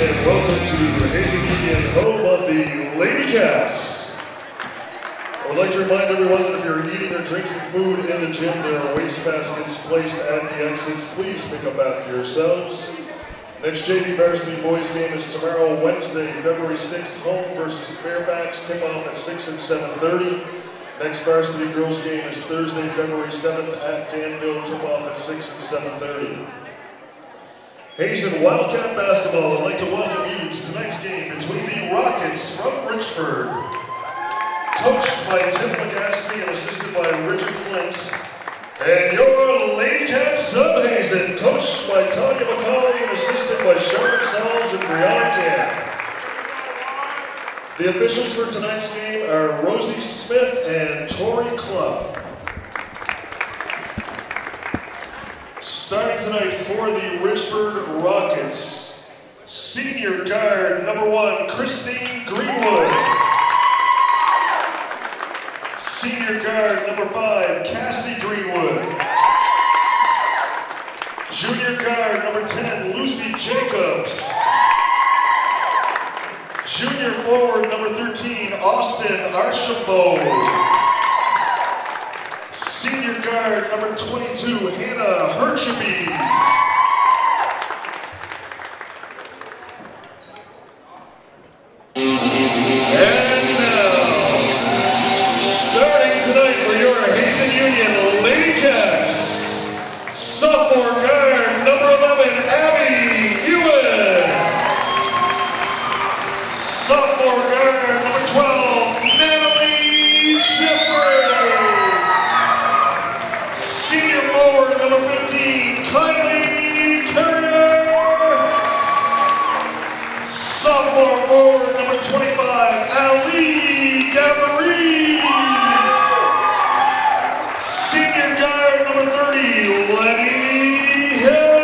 and welcome to Hazen Union, home of the Lady Cats. I would like to remind everyone that if you're eating or drinking food in the gym, there are wastebaskets placed at the exits. Please pick up after yourselves. Next JV varsity boys game is tomorrow, Wednesday, February 6th, home versus Fairfax. Tip-off at 6 and 7:30. Next varsity girls game is Thursday, February 7th at Danville. Tip-off at 6 and 7:30. Hazen Wildcat Basketball would like to welcome you to tonight's game between the Rockets from Richford, coached by Tim Lagasse and assisted by Richard Flint, and your Lady Cats of Hazen, coached by Tanya McCauley and assisted by Charlotte Sells and Brianna Camp. The officials for tonight's game are Rosie Smith and Tori Clough. Starting tonight for the Richford Rockets, senior guard number 1, Christine Greenwood. Senior guard number 5, Cassie Greenwood. Junior guard number 10, Lucy Jacobs. Junior forward number 13, Austin Archambault. Senior guard number 22, Hannah Herchebes. And now, starting tonight for your Hazen Union Lady Cats, sophomore guard number 11, Abby Ewan. Sophomore guard number 12, Natalie Jeffrey. Senior forward number 15, Kylie Courier. Sophomore forward number 25, Ali Gabourey. Senior guard number 30, Lenny Hill.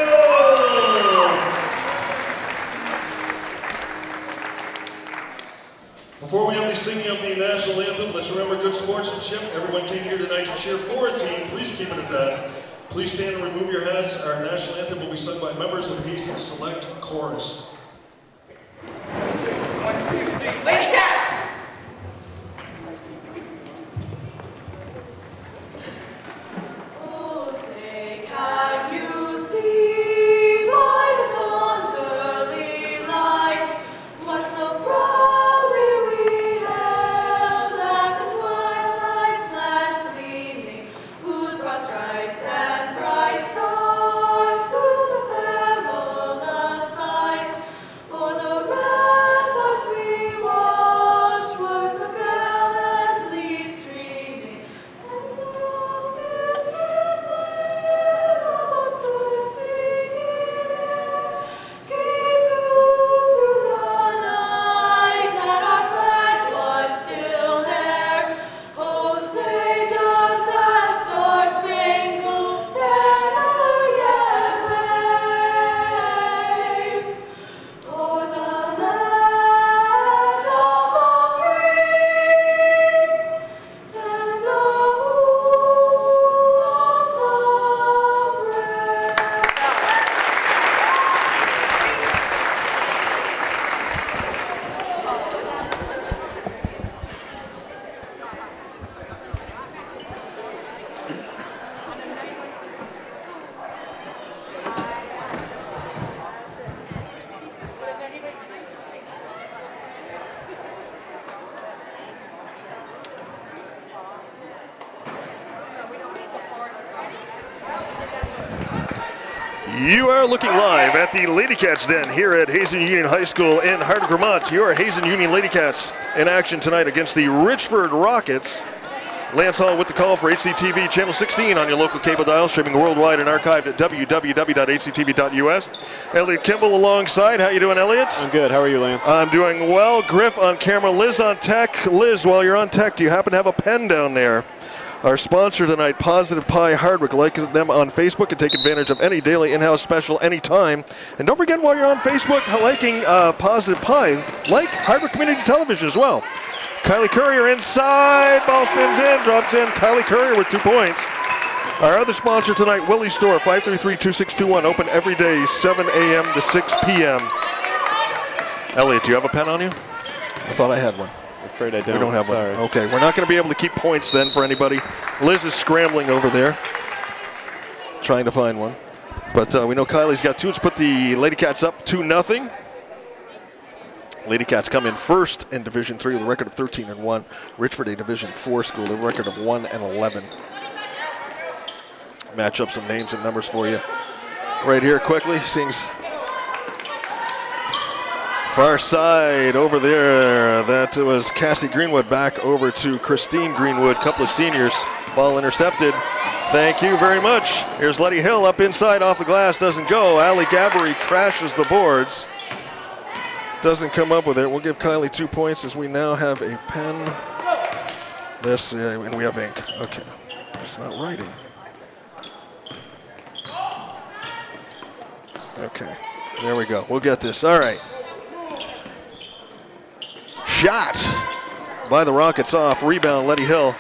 Before we end the singing of the national anthem, let's remember good sportsmanship. Everyone came here tonight to cheer for a team. Please keep it at that. Please stand and remove your hats. Our national anthem will be sung by members of Hazen's Select Chorus. Lady Cats! Oh, say, can you see by the dawn's early light what so proudly we hailed at the twilight's last gleaming, whose broad stripes and bright stars through the perilous fight o'er the ramparts we watched were so gallantly streaming, and the rockets midway those bursting in gave proof through the night that our flag was still there. Oh, say, does that star-spangled banner yet wave o'er the land of the free and the home of the brave? You are looking live at the Lady Cats Den here at Hazen Union High School in Hardwick, Vermont. Your Hazen Union Lady Cats in action tonight against the Richford Rockets. Lance Hall with the call for HCTV Channel 16 on your local cable dial, streaming worldwide and archived at www.hctv.us. Elliot Kimball alongside. How you doing, Elliot? I'm good. How are you, Lance? I'm doing well. Griff on camera, Liz on tech. Liz, while you're on tech, do you happen to have a pen down there? Our sponsor tonight, Positive Pie Hardwick. Like them on Facebook and take advantage of any daily in-house special anytime. And don't forget, while you're on Facebook liking Positive Pie, like Hardwick Community Television as well. Kylie Courier inside, ball spins in, drops in. Kylie Courier with 2 points. Our other sponsor tonight, Willie's Store, 533-2621, open every day, 7 a.m. to 6 p.m. Elliot, do you have a pen on you? I thought I had one. I'm afraid I don't. We don't have Sorry. one. Okay, we're not going to be able to keep points then for anybody. Liz is scrambling over there, trying to find one. But we know Kylie's got 2. It's put the Lady Cats up 2-0. Lady Cats come in first in Division 3 with a record of 13-1. Richford, a Division 4 school, a record of 1-11. Match up some names and numbers for you right here quickly. Sings far side over there. That was Cassie Greenwood back over to Christine Greenwood. Couple of seniors. Ball intercepted. Thank you very much. Here's Letty Hill up inside off the glass. Doesn't go. Ali Gabbery crashes the boards. Doesn't come up with it. We'll give Kylie 2 points as we now have a pen. This, and we have ink. Okay. It's not writing. Okay. There we go. We'll get this. All right. Shot by the Rockets off. Rebound, Letty Hill.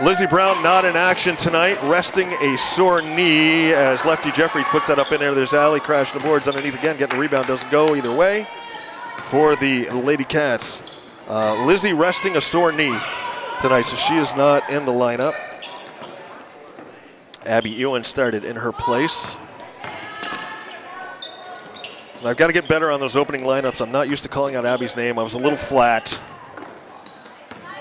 Lizzie Brown not in action tonight, resting a sore knee as Lefty Jeffrey puts that up in there. There's Ali crashing the boards underneath again, getting a rebound, doesn't go either way for the Lady Cats. Lizzie resting a sore knee tonight, so she is not in the lineup. Abby Ewan started in her place. I've got to get better on those opening lineups. I'm not used to calling out Abby's name. I was a little flat.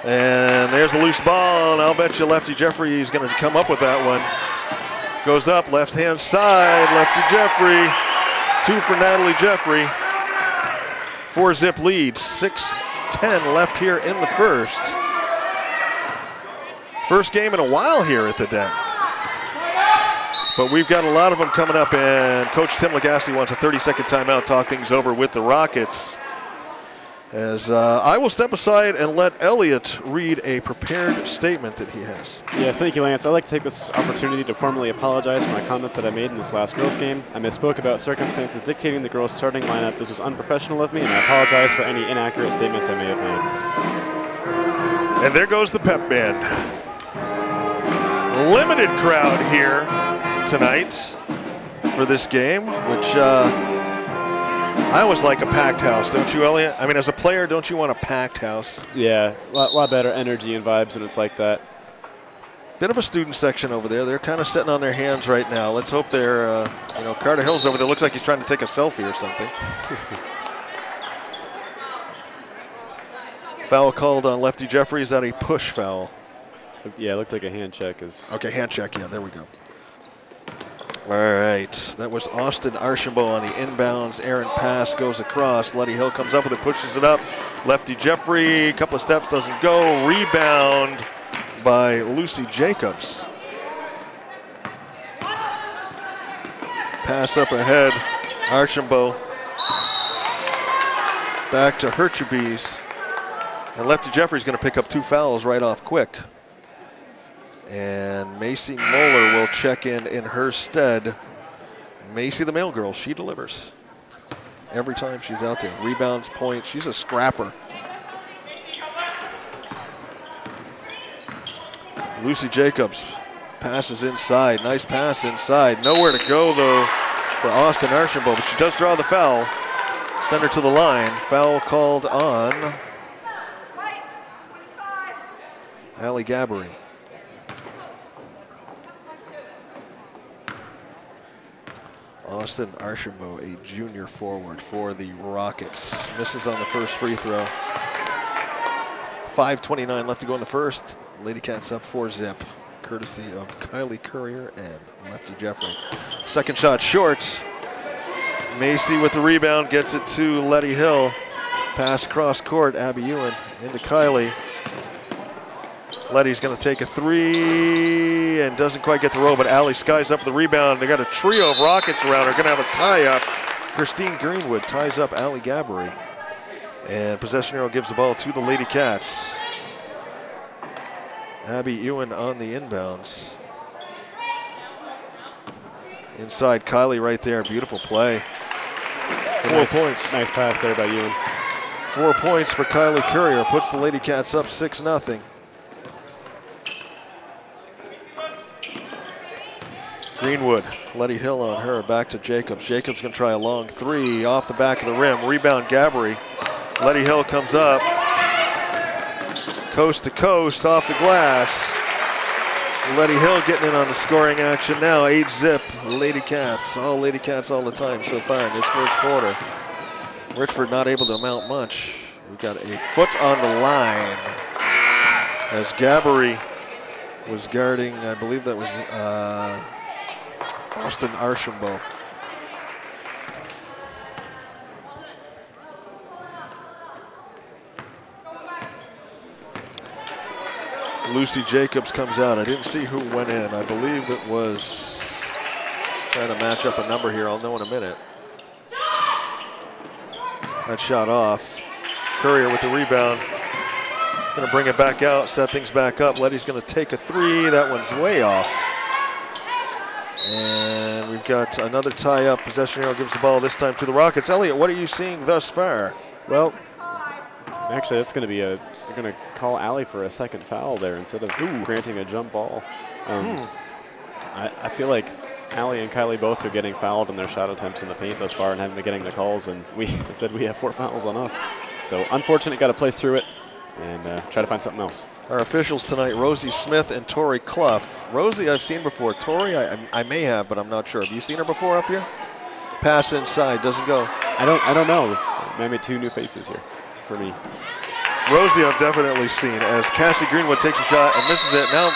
And there's a loose ball, and I'll bet you Lefty Jeffrey is going to come up with that one. Goes up, left-hand side, Lefty Jeffrey. 2 for Natalie Jeffrey. 4-zip lead, 6:10 left here in the first. First game in a while here at the Den. But we've got a lot of them coming up, and Coach Tim Lagasse wants a 30-second timeout, talk things over with the Rockets. As I will step aside and let Elliot read a prepared statement that he has. Yes, thank you, Lance. I'd like to take this opportunity to formally apologize for my comments that I made in this last girls' game. I misspoke about circumstances dictating the girls' starting lineup. This was unprofessional of me, and I apologize for any inaccurate statements I may have made. And there goes the pep band. Limited crowd here tonight for this game, which I always like a packed house, don't you, Elliot? I mean, as a player, don't you want a packed house? Yeah, a lot better energy and vibes when it's like that. Bit of a student section over there. They're kind of sitting on their hands right now. Let's hope they're, you know, Carter Hill's over there. Looks like he's trying to take a selfie or something. Foul called on Lefty Jeffrey. Is that a push foul? Yeah, it looked like a hand check. Okay, hand check. Yeah, there we go. All right, that was Austin Archambault on the inbounds. Errant pass goes across. Letty Hill comes up with it, pushes it up. Lefty Jeffrey, a couple of steps, doesn't go. Rebound by Lucy Jacobs. Pass up ahead. Archambault. Back to Herchebes. And Lefty Jeffrey's going to pick up 2 fouls right off quick. And Macy Moeller will check in her stead. Macy, the male girl, she delivers every time she's out there. Rebounds, points, she's a scrapper. Lucy Jacobs passes inside, nice pass inside. Nowhere to go though for Austin Archambault, but she does draw the foul. Send her to the line, foul called on Ali Gabbery. Austin Archambault, a junior forward for the Rockets. Misses on the first free throw. 5:29 left to go in the first. Lady Cats up 4-zip, courtesy of Kylie Courier and Lefty Jeffrey. Second shot short. Macy with the rebound, gets it to Letty Hill. Pass cross court, Abby Ewan into Kylie. Letty's going to take a 3 and doesn't quite get the roll, but Ali skies up the rebound. They got a trio of Rockets around her. Going to have a tie-up. Christine Greenwood ties up Ali Gabbery. And possession arrow gives the ball to the Lady Cats. Abby Ewan on the inbounds. Inside Kylie right there. Beautiful play. 4 points. Nice pass there by Ewan. 4 points for Kylie Courier. Puts the Lady Cats up 6-0. Greenwood, Letty Hill on her, back to Jacobs. Jacobs gonna try a long three off the back of the rim. Rebound Gabbery. Letty Hill comes up. Coast to coast off the glass. Letty Hill getting in on the scoring action now. 8-zip, Lady Cats. All Lady Cats all the time so far in this first quarter. Richford not able to amount much. We've got a foot on the line as Gabbery was guarding, I believe that was Austin Archambault. Lucy Jacobs comes out. I didn't see who went in. I believe it was, trying to match up a number here. I'll know in a minute. That shot off. Courier with the rebound. Gonna bring it back out, set things back up. Letty's gonna take a three. That one's way off. And we've got another tie-up. Possession arrow gives the ball this time to the Rockets. Elliot, what are you seeing thus far? Well, actually, that's going to be they're going to call Allie for a second foul there instead of granting a jump ball. I feel like Allie and Kylie both are getting fouled in their shot attempts in the paint thus far and haven't been getting the calls, and we said we have 4 fouls on us. So unfortunate, got to play through it and try to find something else. Our officials tonight, Rosie Smith and Tori Clough. Rosie I've seen before. Tori I may have, but I'm not sure. Have you seen her before up here? Pass inside, doesn't go. I don't know. Maybe 2 new faces here for me. Rosie I've definitely seen as Cassie Greenwood takes a shot and misses it. Now,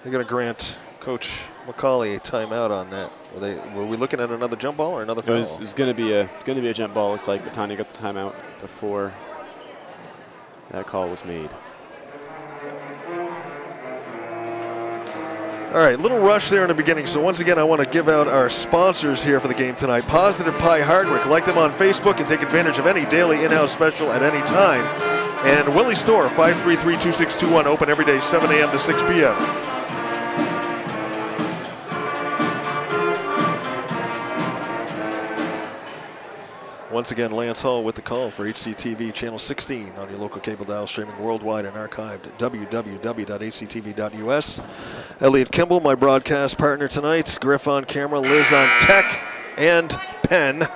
they're going to grant Coach McCauley a timeout on that. Were we looking at another jump ball or another foul? It was going to be a jump ball. Looks like, but Tanya got the timeout before that call was made. All right, little rush there in the beginning. So once again, I want to give out our sponsors here for the game tonight. Positive Pie Hardware. Like them on Facebook and take advantage of any daily in-house special at any time. And Willie's Store, 533-2621, open every day, 7 a.m. to 6 p.m. Once again, Lance Hall with the call for HCTV Channel 16 on your local cable dial, streaming worldwide and archived at www.hctv.us. Elliot Kimball, my broadcast partner tonight. Griff on camera, Liz on tech, and Penn.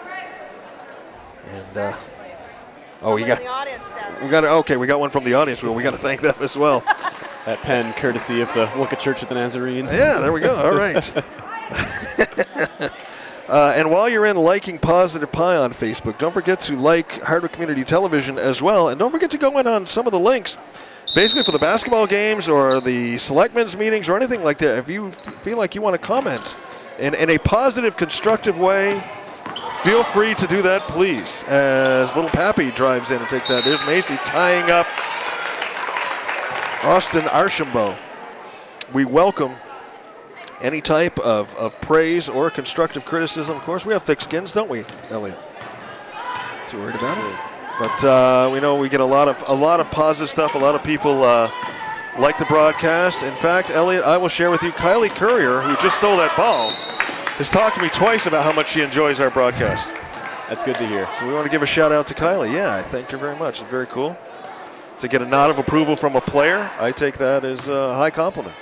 And we got one from the audience. We got to thank them as well. That Penn, courtesy of the Look at Church at the Nazarene. Yeah, there we go. All right. And while you're in liking Positive Pie on Facebook, don't forget to like Hardwick Community Television as well. And don't forget to go in on some of the links, basically for the basketball games or the selectmen's meetings or anything like that. If you feel like you want to comment in a positive, constructive way, feel free to do that, please. As little Pappy drives in and takes that. There's Macy tying up Austin Archambault. We welcome any type of praise or constructive criticism. Of course, we have thick skins, don't we, Elliot? Too worried about it. But we know we get a lot of positive stuff. A lot of people like the broadcast. In fact, Elliot, I will share with you, Kylie Courier, who just stole that ball, has talked to me twice about how much she enjoys our broadcast. That's good to hear. So we want to give a shout out to Kylie. Yeah, I thanked her very much. It's very cool. To get a nod of approval from a player, I take that as a high compliment.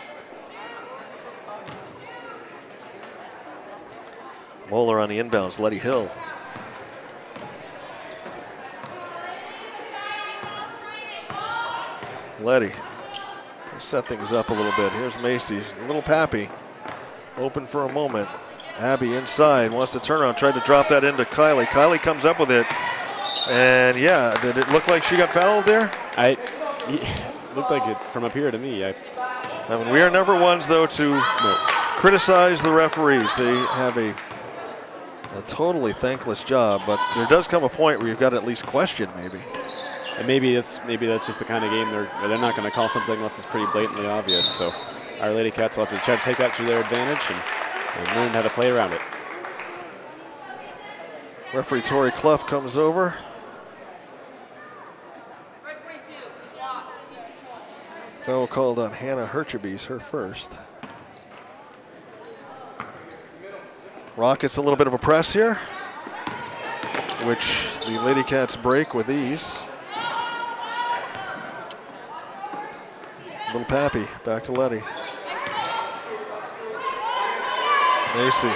Moeller on the inbounds, Letty Hill. Letty, set things up a little bit. Here's Macy, little Pappy, open for a moment. Abby inside, wants to turn around, tried to drop that into Kylie. Kylie comes up with it, and yeah, did it look like she got fouled there? It looked like it from up here to me. I mean, we are never ones, though, to criticize the referees. They have a totally thankless job, but there does come a point where you've got to at least question, maybe. And maybe that's just the kind of game where they're not going to call something unless it's pretty blatantly obvious. So our Lady Cats will have to try to take that to their advantage and learn how to play around it. Referee Tori Clough comes over. Foul called on Hannah Herchabees, her first. Rockets a little bit of a press here. which the Lady Cats break with ease. Little Pappy, back to Letty. Macy,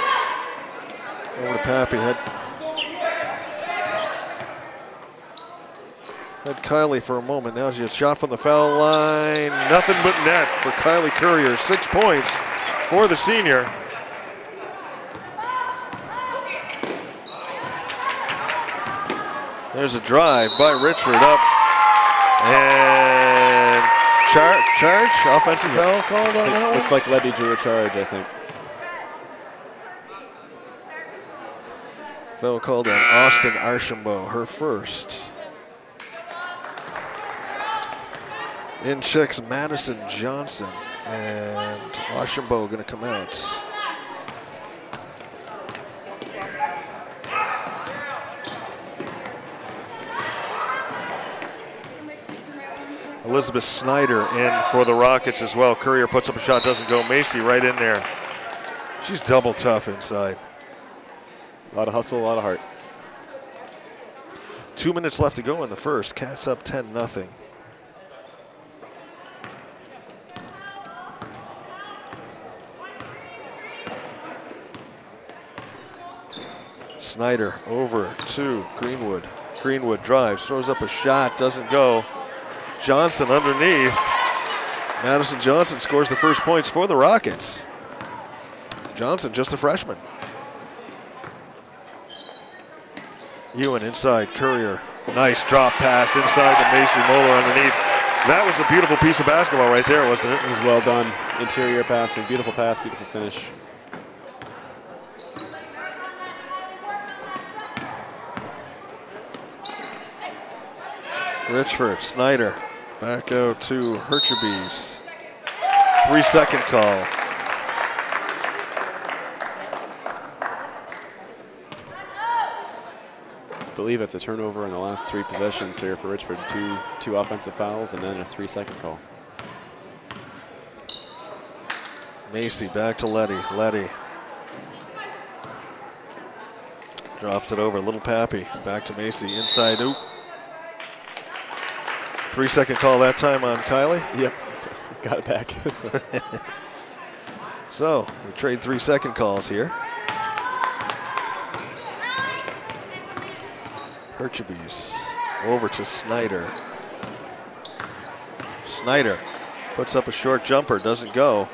over to Pappy. Had Kylie for a moment. Now she has shot from the foul line. Nothing but net for Kylie Courier. 6 points for the senior. There's a drive by Richford up. And charge, offensive foul called on that one? Looks like Letty drew a charge, I think. Foul called on Austin Archambault, her first. In checks Madison Johnson, and Archambault going to come out. Elizabeth Snyder in for the Rockets as well. Courier puts up a shot, doesn't go. Macy right in there. She's double tough inside. A lot of hustle, a lot of heart. 2 minutes left to go in the first. Cats up 10-0. Snyder over to Greenwood. Greenwood drives, throws up a shot, doesn't go. Johnson underneath. Madison Johnson scores the first points for the Rockets. Johnson, just a freshman. Ewan inside, Courier. Nice drop pass inside to Macy Moeller underneath. That was a beautiful piece of basketball right there, wasn't it? It was well done. Interior passing, beautiful pass, beautiful finish. Richford, Snyder, back out to Herchebys. 3-second call. I believe it's a turnover in the last 3 possessions here for Richford. Two offensive fouls and then a 3-second call. Macy back to Letty. Letty drops it over. Little Pappy back to Macy inside. Oop. 3-second call that time on Kylie. Yep, so got it back. So we trade 3-second calls here. Herchebys over to Snyder. Snyder puts up a short jumper, doesn't go.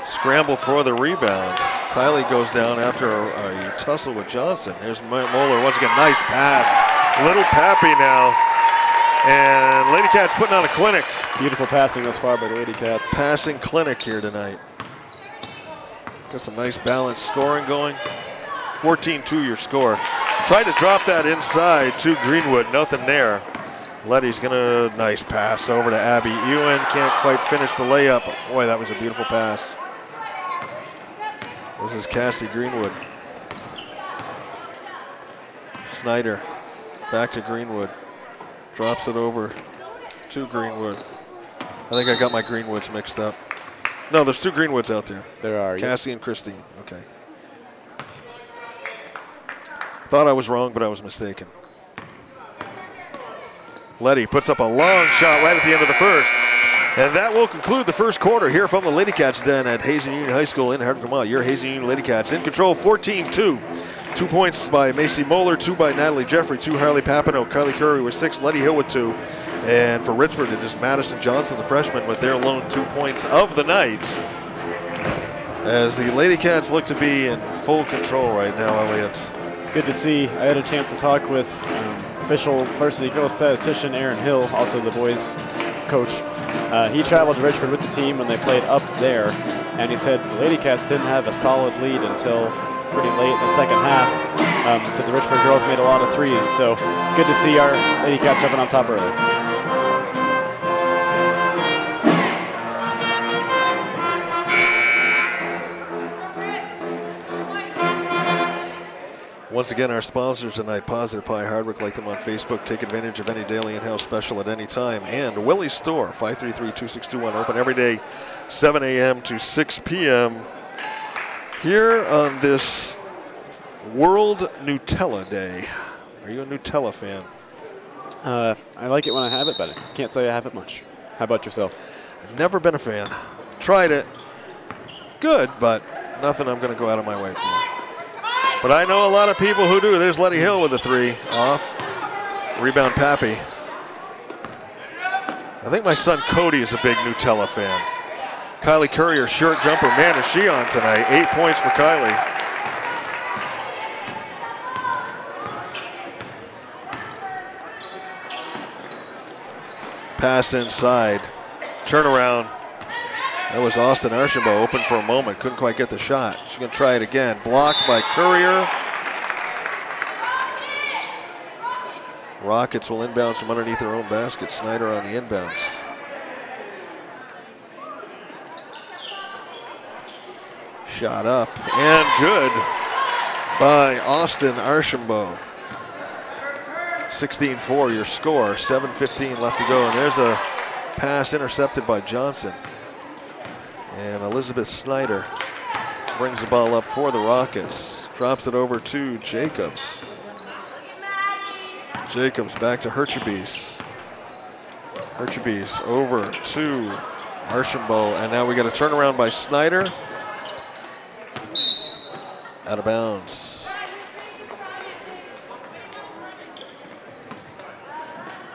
Scramble for the rebound. Kylie goes down after a tussle with Johnson. There's Moeller once again, nice pass. Little Pappy now. And Lady Cats putting on a clinic. Beautiful passing thus far by the Lady Cats. Passing clinic here tonight. Got some nice balanced scoring going. 14-2 your score. Tried to drop that inside to Greenwood, nothing there. Letty's gonna, nice pass over to Abby Ewan. Can't quite finish the layup. Boy, that was a beautiful pass. This is Cassie Greenwood. Snyder, back to Greenwood. Drops it over to Greenwood. I think I got my Greenwoods mixed up. No, there's 2 Greenwoods out there. There are. Cassie and Christine, okay. Thought I was wrong, but I was mistaken. Letty puts up a long shot right at the end of the first. And that will conclude the first quarter here from the Lady Cats den at Hazen Union High School in Hartford, Vermont. Your Hazen Union Lady Cats in control, 14-2. 2 points by Macy Moeller, 2 by Natalie Jeffrey, 2 Harley Papineau, Kylie Curry with 6, Letty Hill with 2. And for Richford, it is Madison Johnson, the freshman, with their lone 2 points of the night. As the Lady Cats look to be in full control right now, Elliot. It's good to see. I had a chance to talk with official varsity girls statistician Aaron Hill, also the boys coach. He traveled to Richford with the team when they played up there, and he said the Lady Cats didn't have a solid lead until pretty late in the second half. So the Richford girls made a lot of threes, so good to see our Lady Cats jumping on top early. Once again, our sponsors tonight, Positive Pie Hardwick. Like them on Facebook. Take advantage of any daily in-house special at any time. And Willie's Store, 533-2621. Open every day, 7 a.m. to 6 p.m. Here on this World Nutella Day. Are you a Nutella fan? I like it when I have it, but I can't say I have it much. How about yourself? I've never been a fan. Tried it. Good, but nothing I'm going to go out of my way for. But I know a lot of people who do. There's Letty Hill with a 3 off. Rebound Pappy. I think my son Cody is a big Nutella fan. Kylie Courier, short jumper. Man, is she on tonight. 8 points for Kylie. Pass inside. Turnaround. That was Austin Archambault, open for a moment. Couldn't quite get the shot. She's going to try it again. Blocked by Courier. Rockets will inbound from underneath their own basket. Snyder on the inbounds. Shot up and good by Austin Archambault. 16-4 your score, 7:15 left to go, and there's a pass intercepted by Johnson. And Elizabeth Snyder brings the ball up for the Rockets. Drops it over to Jacobs. Jacobs back to Herchebes. Herchebes over to Archambault, and now we got a turnaround by Snyder. Out of bounds.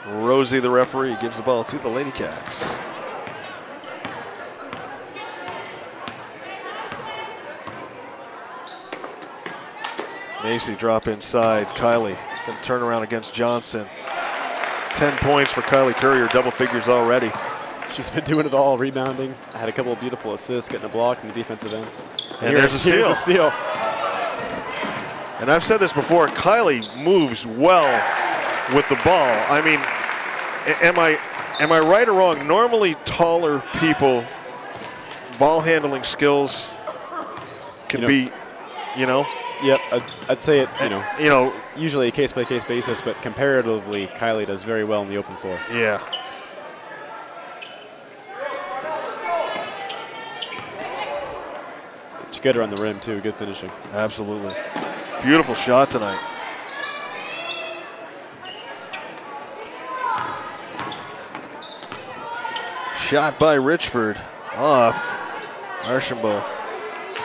Rosie, the referee, gives the ball to the Lady Cats. Macy drop inside. Kylie can turn around against Johnson. 10 points for Kylie Courier, double figures already. She's been doing it all, rebounding. I had a couple of beautiful assists, getting a block in the defensive end. And there's a steal. Here's a steal. And I've said this before, Kylie moves well with the ball. I mean, am I right or wrong? Normally taller people, ball handling skills can be, you know. Yep, I'd say it, you know, usually a case-by-case basis, but comparatively, Kylie does very well in the open floor. Yeah. She good around the rim, too. Good finishing. Absolutely. Beautiful shot tonight. Shot by Richford. Off. Archambault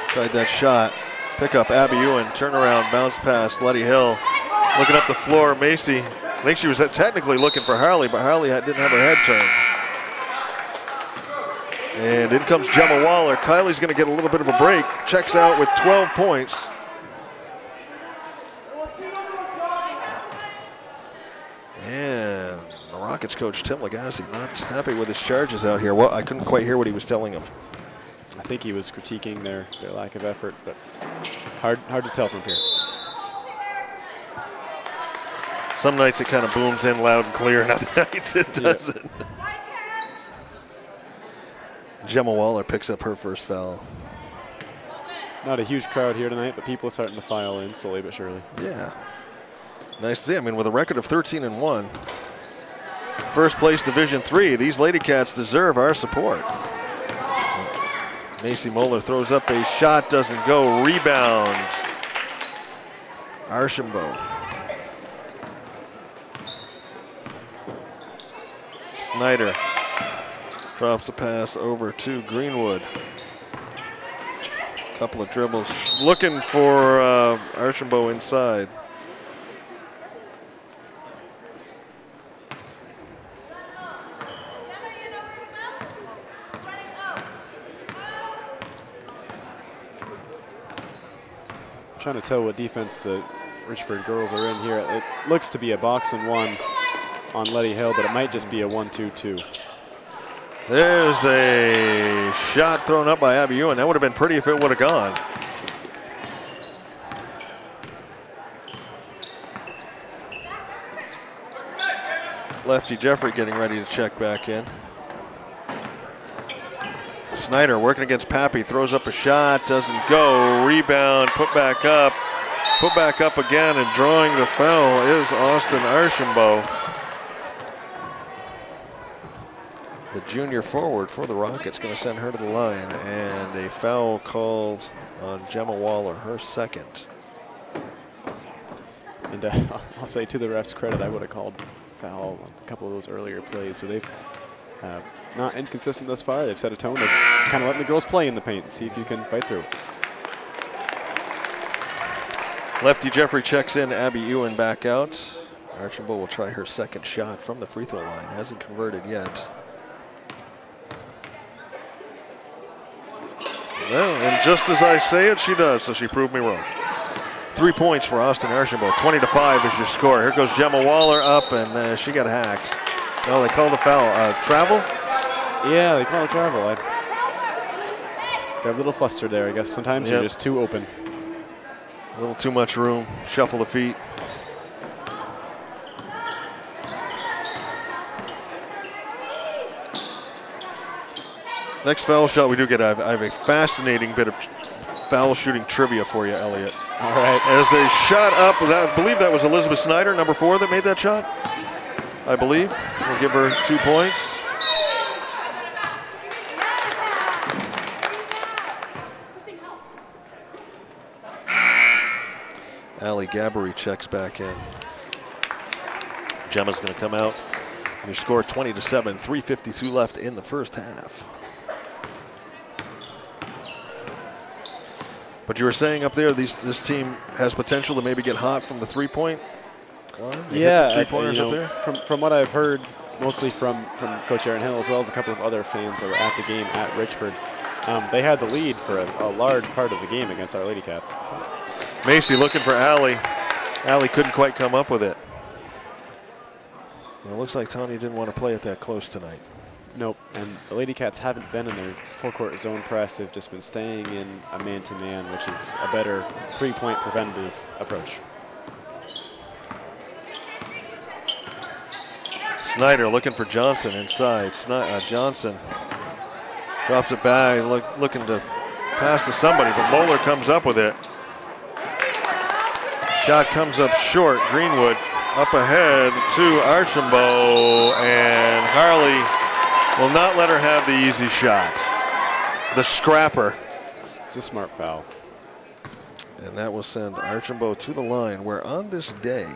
tried that shot. Pick up Abby Ewan. Turnaround. Bounce pass. Letty Hill. Looking up the floor. Macy. I think she was technically looking for Harley, but Harley didn't have her head turned. And in comes Gemma Waller. Kylie's going to get a little bit of a break. Checks out with 12 points. And the Rockets coach Tim Lagasse not happy with his charges out here. Well, I couldn't quite hear what he was telling him. I think he was critiquing their lack of effort, but hard to tell from here. Some nights it kind of booms in loud and clear, and other nights it doesn't. Yeah. Gemma Waller picks up her first foul. Not a huge crowd here tonight, but people are starting to file in slowly but surely. Yeah. Nice to see. I mean, with a record of 13-1, first place Division III, these Lady Cats deserve our support. Macy Moeller throws up a shot, doesn't go. Rebound. Archambault. Snyder drops a pass over to Greenwood. Couple of dribbles. Looking for Archambault inside. Trying to tell what defense the Richford girls are in here. It looks to be a box and one on Letty Hill, but it might just be a 1-2-2. There's a shot thrown up by Abby Ewan. That would have been pretty if it would have gone. Lefty Jeffrey getting ready to check back in. Snyder working against Pappy, throws up a shot, doesn't go. Rebound, put back up again, and drawing the foul is Austin Archambault, the junior forward for the Rockets. Going to send her to the line, and a foul called on Gemma Waller, her second. And I'll say to the refs' credit, I would have called foul on a couple of those earlier plays. So they've not inconsistent thus far. They've set a tone of kind of letting the girls play in the paint and see if you can fight through. Lefty Jeffrey checks in, Abby Ewan back out. Archambault will try her second shot from the free throw line. Hasn't converted yet. Well, and just as I say it, she does, so she proved me wrong. 3 points for Austin Archambault. 20-5 is your score. Here goes Gemma Waller up, and she got hacked. Oh, they called a foul. Travel? Yeah, they called a travel. I got a little flustered there, I guess. Sometimes you're just too open. A little too much room. Shuffle the feet. Next foul shot we do get, I have a fascinating bit of foul shooting trivia for you, Elliot. All right. As a shot up, I believe that was Elizabeth Snyder, number 4, that made that shot. I believe. We'll give her 2 points. Allie Gabbery checks back in. Gemma's going to come out. Your score 20-7, 3:52 left in the first half. But you were saying up there, this team has potential to maybe get hot from the three-point. Yeah, three-pointers up there. From what I've heard, mostly from Coach Aaron Hill, as well as a couple of other fans that were at the game at Richford, they had the lead for a large part of the game against our Lady Cats. Macy looking for Allie. Allie couldn't quite come up with it. Well, it looks like Tanya didn't want to play it that close tonight. Nope, and the Lady Cats haven't been in their full-court zone press. They've just been staying in a man-to-man, which is a better three-point preventative approach. Snyder looking for Johnson inside. Johnson drops it back, looking to pass to somebody, but Moeller comes up with it. Shot comes up short. Greenwood up ahead to Archambault, and Harley will not let her have the easy shot. The scrapper. It's a smart foul. And that will send Archambault to the line, where on this day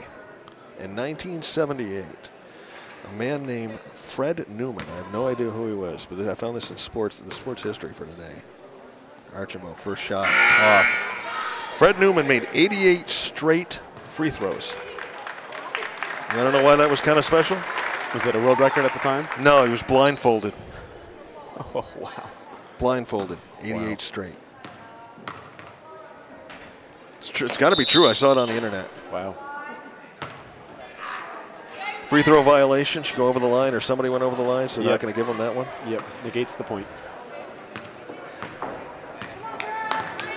in 1978, a man named Fred Newman, I have no idea who he was, but I found this in the sports history for today. Archambault, first shot off. Fred Newman made 88 straight free throws. I don't know why that was kind of special. Was it a world record at the time? No, he was blindfolded. Oh, wow. Blindfolded, 88 wow. straight. It's true. It's got to be true. I saw it on the internet. Wow. Free throw violation. Should go over the line, or somebody went over the line, so yep. not going to give him that one. Yep, negates the point.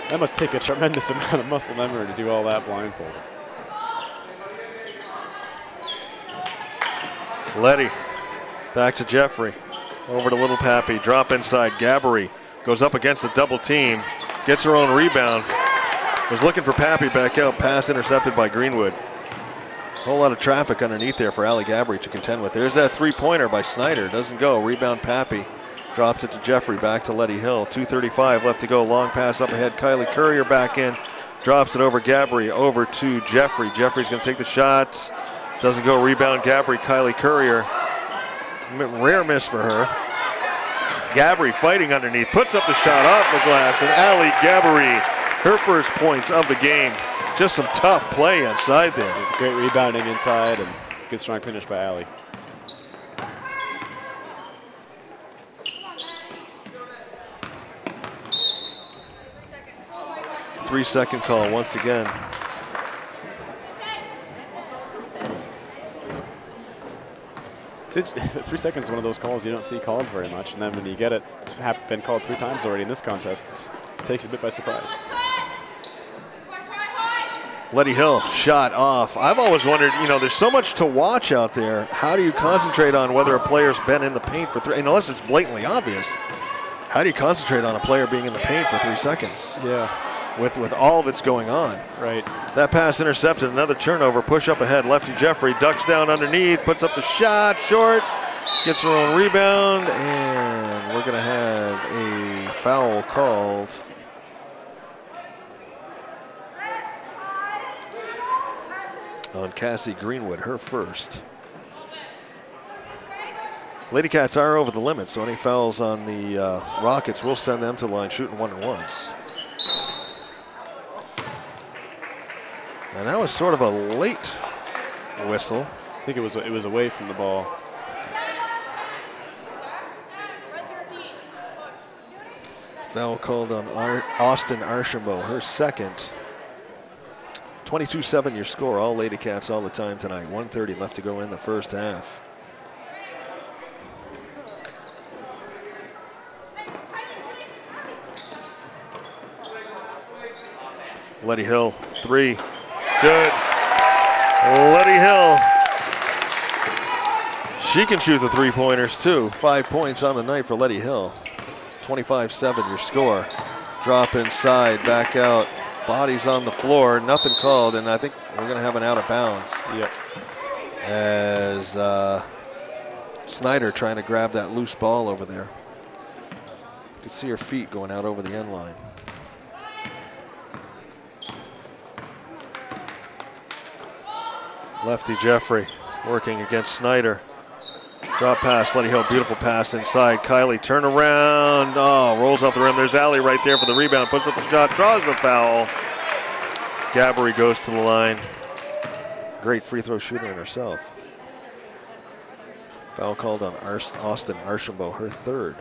That must take a tremendous amount of muscle memory to do all that blindfolded. Letty back to Jeffrey. Over to Little Pappy. Drop inside. Gabbery goes up against the double team. Gets her own rebound. Was looking for Pappy back out. Pass intercepted by Greenwood. Whole lot of traffic underneath there for Allie Gabbery to contend with. There's that three-pointer by Snyder. Doesn't go. Rebound Pappy. Drops it to Jeffrey. Back to Letty Hill. 2:35 left to go. Long pass up ahead. Kylie Courier back in. Drops it over Gabbery. Over to Jeffrey. Jeffrey's going to take the shot. Doesn't go. Rebound Gabbery. Kylie Courier. Rare miss for her. Gabbery fighting underneath. Puts up the shot off the glass. And Allie Gabbery, her first points of the game. Just some tough play inside there. Great rebounding inside and good strong finish by Allie. Three-second call once again. It's 3 seconds is one of those calls you don't see called very much, and then when you get it, it's been called 3 times already in this contest. It takes a bit by surprise. Letty Hill, shot off. I've always wondered, you know, there's so much to watch out there. How do you concentrate on whether a player's been in the paint for unless it's blatantly obvious? How do you concentrate on a player being in the paint for 3 seconds? Yeah. With all that's going on. Right. That pass intercepted, another turnover, push up ahead. Lefty Jeffrey ducks down underneath, puts up the shot, short, gets her own rebound, and we're gonna have a foul called. on Cassie Greenwood, her first. Lady Cats are over the limit, so any fouls on the Rockets will send them to the line shooting 1-and-1s. And that was sort of a late whistle. I think it was away from the ball. Foul called on Austin Archambault, her second. 22-7 your score, all Lady Cats all the time tonight. 1:30 left to go in the first half. Letty Hill, 3, good. Letty Hill. She can shoot the three-pointers too. 5 points on the night for Letty Hill. 25-7 your score. Drop inside, back out. Bodies on the floor, nothing called, and I think we're gonna have an out of bounds. Yep. As Snyder trying to grab that loose ball over there. You can see her feet going out over the end line. Lefty Jeffrey working against Snyder. Drop pass, Letty Hill, beautiful pass inside. Kylie, turn around. Oh, rolls off the rim. There's Allie right there for the rebound. Puts up the shot, draws the foul. Gabbery goes to the line. Great free throw shooter in herself. Foul called on Austin Archambault, her third.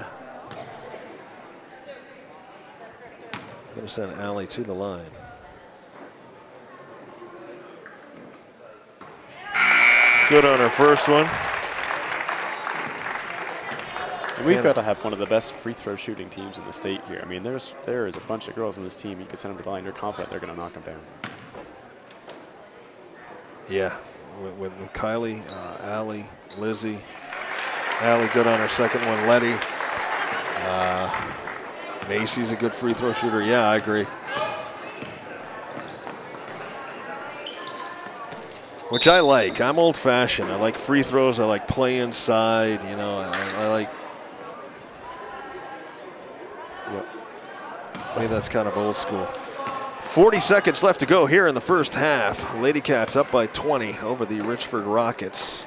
Going to send Allie to the line. Good on her first one. We've got to have one of the best free throw shooting teams in the state here. I mean, there is a bunch of girls on this team. You can send them to the line. You're confident they're going to knock them down. Yeah, with Kylie, Allie, Lizzie. Allie good on her second one. Letty. Macy's a good free throw shooter. Yeah, I agree. Which I like. I'm old-fashioned. I like free throws. I like play inside. You know, I like. Yep. To me, that's kind of old school. 40 seconds left to go here in the first half. Lady Cats up by 20 over the Richford Rockets.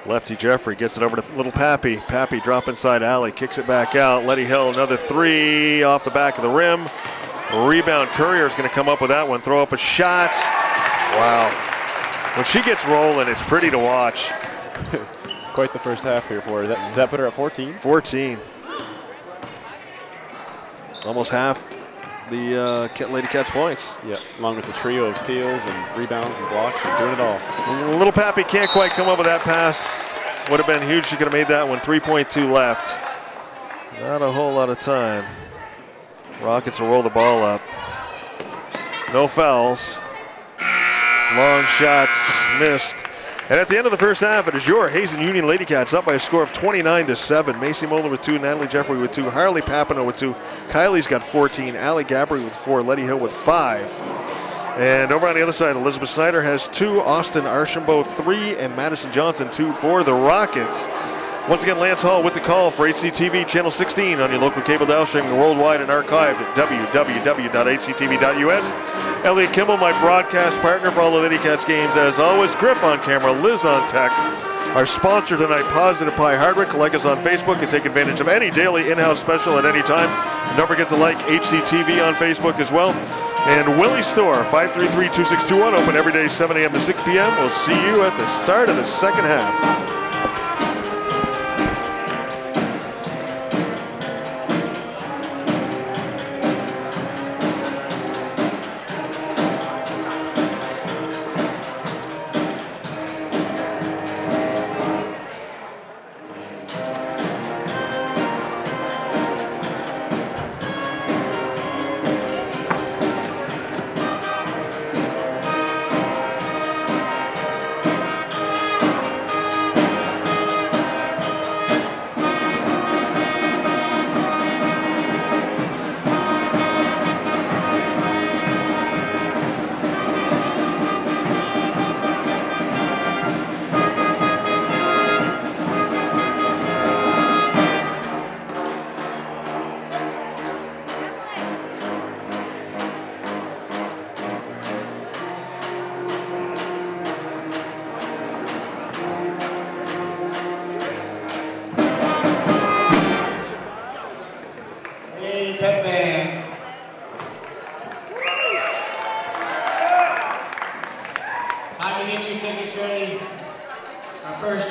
Lefty Jeffrey gets it over to little Pappy. Pappy drop inside Alley, kicks it back out. Letty Hill, another three off the back of the rim. Rebound, Courier is going to come up with that one. Throw up a shot. Wow. When she gets rolling, it's pretty to watch. Quite the first half here for her. Does that put her at 14? 14. Almost half the Lady Cats points. Yeah, along with the trio of steals and rebounds and blocks and doing it all. Little Pappy can't quite come up with that pass. Would have been huge. She could have made that one. 3.2 left. Not a whole lot of time. Rockets will roll the ball up. No fouls. Long shots missed. And at the end of the first half, it is your Hazen Union Lady Cats up by a score of 29-7. Macy Moeller with 2, Natalie Jeffrey with 2, Harley Papineau with 2, Kylie's got 14, Allie Gabbery with 4, Letty Hill with 5. And over on the other side, Elizabeth Snyder has 2, Austin Archambault 3, and Madison Johnson 2 for the Rockets. Once again, Lance Hall with the call for HCTV Channel 16 on your local cable dial, streaming worldwide and archived at www.hctv.us. Elliot Kimball, my broadcast partner for all the Lady Cats games. As always, Grip on camera, Liz on tech. Our sponsor tonight, Positive Pie Hardwick. Like us on Facebook and take advantage of any daily in-house special at any time. And don't forget to like HCTV on Facebook as well. And Willie's Store, 533-2621, open every day 7 a.m. to 6 p.m. We'll see you at the start of the second half.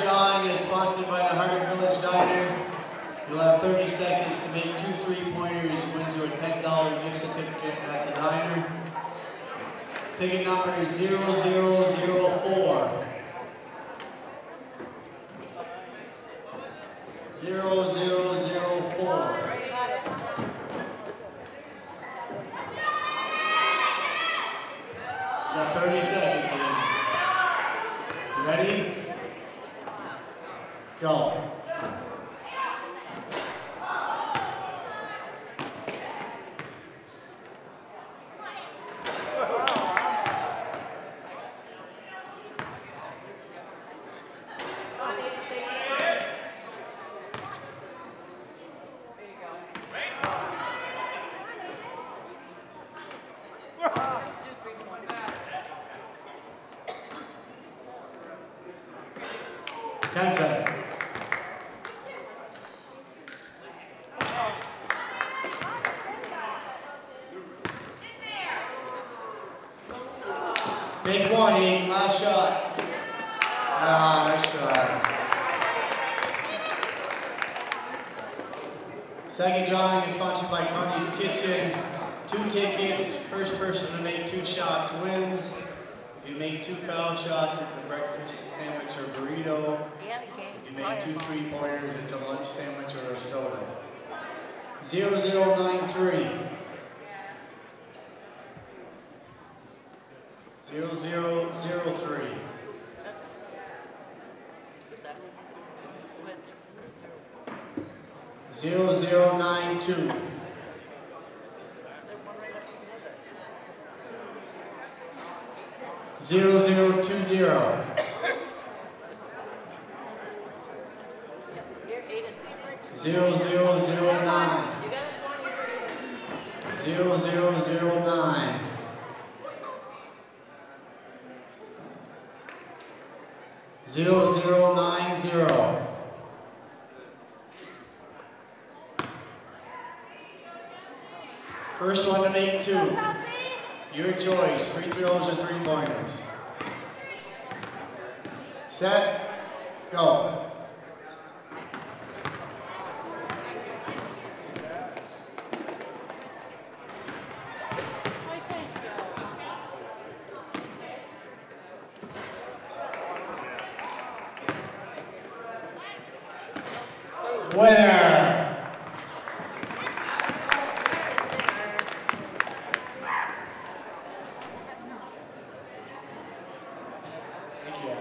drawing is sponsored by the Harvard Village Diner. You'll have 30 seconds to make 2 3-pointers. Wins you a $10 gift certificate at the diner. Ticket number is 0004. 0004. Got 30 seconds in. You ready? Go. Big 1, last shot. Ah, nice try. Second drawing is sponsored by Carney's Kitchen. 2 tickets, first person to make 2 shots wins. If you make 2 foul shots, it's a breakfast sandwich or burrito. If you make 2 3-pointers, it's a lunch sandwich or a soda. 0093. 0003. 0092. 0020. 0009. 0009. 0090. First one to make 2. Your choice, free throws or 3-pointers. Set, go. Winner. Thank you.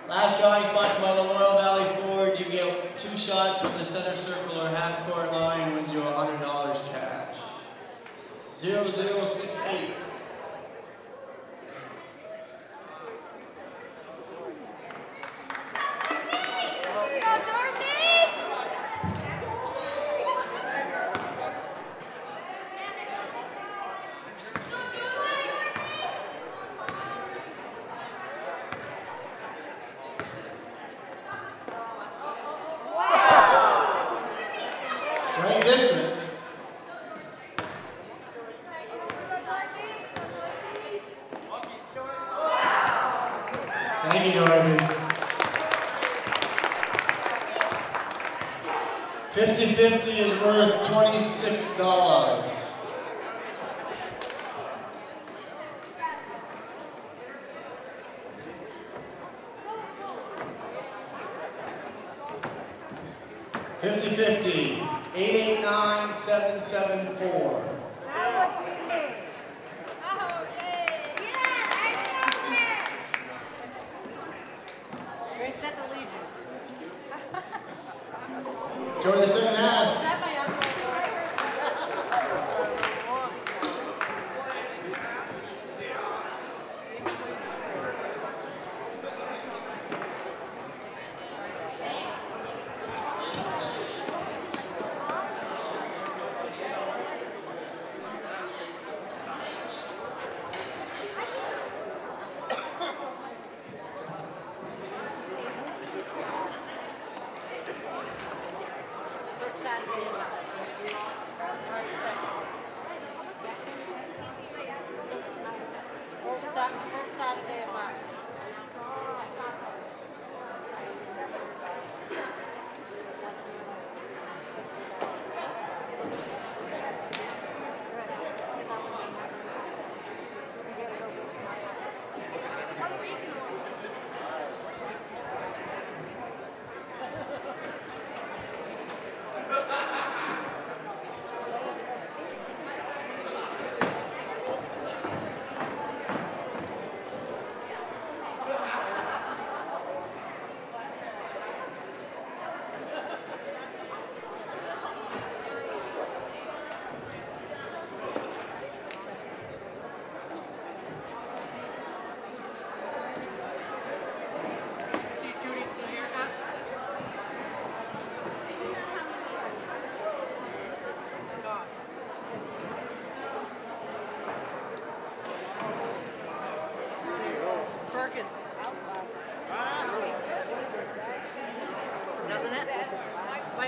Last drawing sponsored by Memorial Valley Ford. You get 2 shots from the center circle or half-court line, wins you $100 cash. 0068. 50-50 is worth $26. $50-50, 889-774. Set the Legion. Enjoy the second half. Saturday.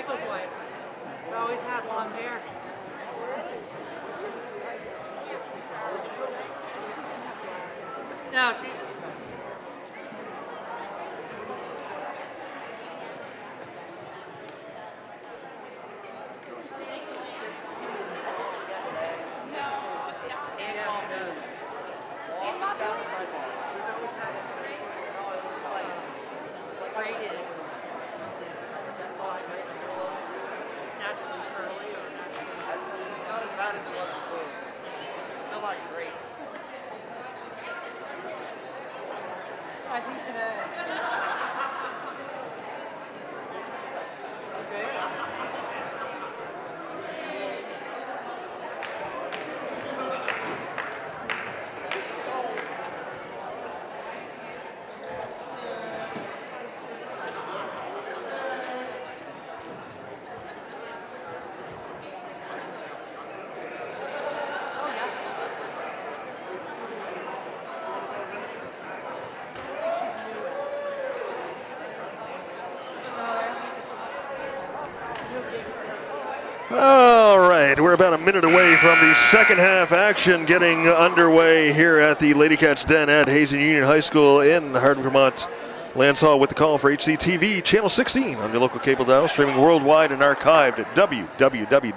Michael's wife. She always had long hair. No, she. Down the sidewalk. Just like braided. I stepped on right in the middle of it. Naturally curly or naturally. It's not as bad as it was before. Still not great. I think today. All right, we're about a minute away from the second half action getting underway here at the Lady Cats Den at Hazen Union High School in Hardwick, Vermont. Lance Hall with the call for HCTV, Channel 16 on your local cable dial, streaming worldwide and archived at www.hctv.us.